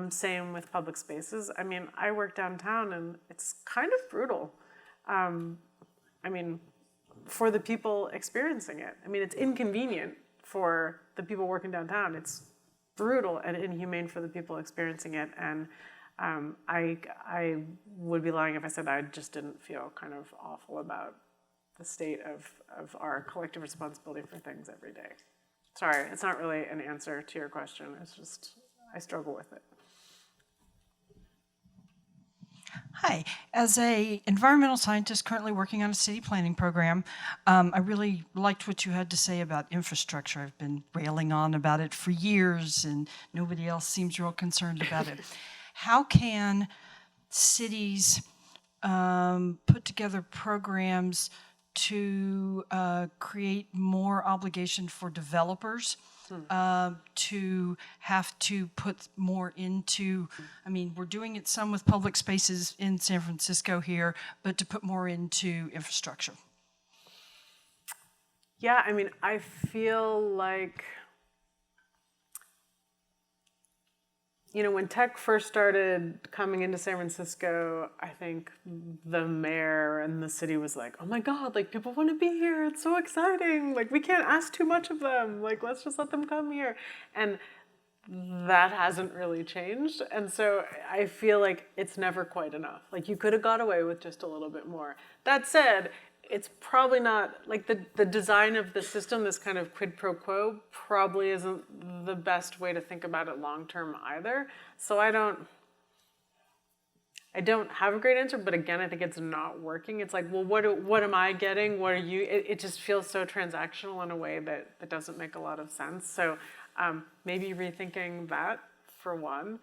Same with public spaces. I mean, I work downtown and it's kind of brutal. I mean, for the people experiencing it. I mean, it's inconvenient for the people working downtown. It's brutal and inhumane for the people experiencing it. And I would be lying if I said I just didn't feel kind of awful about the state of our collective responsibility for things every day. Sorry, it's not really an answer to your question. It's just, I struggle with it. Hi, as an environmental scientist currently working on a city planning program, I really liked what you had to say about infrastructure. I've been railing on about it for years and nobody else seems real concerned about it. How can cities put together programs to create more obligation for developers to have to put more into, I mean, we're doing it some with public spaces in San Francisco here, but to put more into infrastructure? Yeah, I mean, I feel like, you know, when tech first started coming into San Francisco, I think the mayor and the city was like, oh my God, like people want to be here. It's so exciting. Like we can't ask too much of them. Like let's just let them come here. And that hasn't really changed. And so I feel like it's never quite enough. Like you could have got away with just a little bit more. That said, it's probably not, like the design of the system, this kind of quid pro quo, probably isn't the best way to think about it long term either. So I don't have a great answer, but again, I think it's not working. It's like, well, what am I getting? What are you? It just feels so transactional in a way that doesn't make a lot of sense. So maybe rethinking that for one.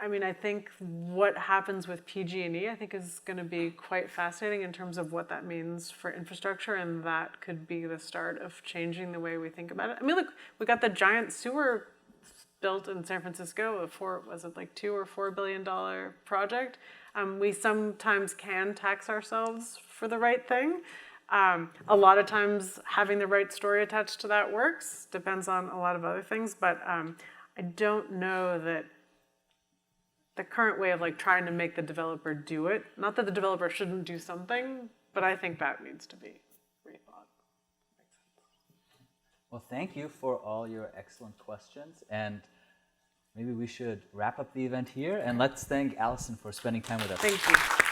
I mean, I think what happens with PG&E, I think is going to be quite fascinating in terms of what that means for infrastructure, and that could be the start of changing the way we think about it. I mean, look, we got the giant sewer built in San Francisco, was it like $2 or $4 billion project? We sometimes can tax ourselves for the right thing. A lot of times having the right story attached to that works, depends on a lot of other things, but I don't know that the current way of like trying to make the developer do it, not that the developer shouldn't do something, but I think that needs to be rethought. Well, thank you for all your excellent questions, and maybe we should wrap up the event here, and let's thank Allison for spending time with us. Thank you.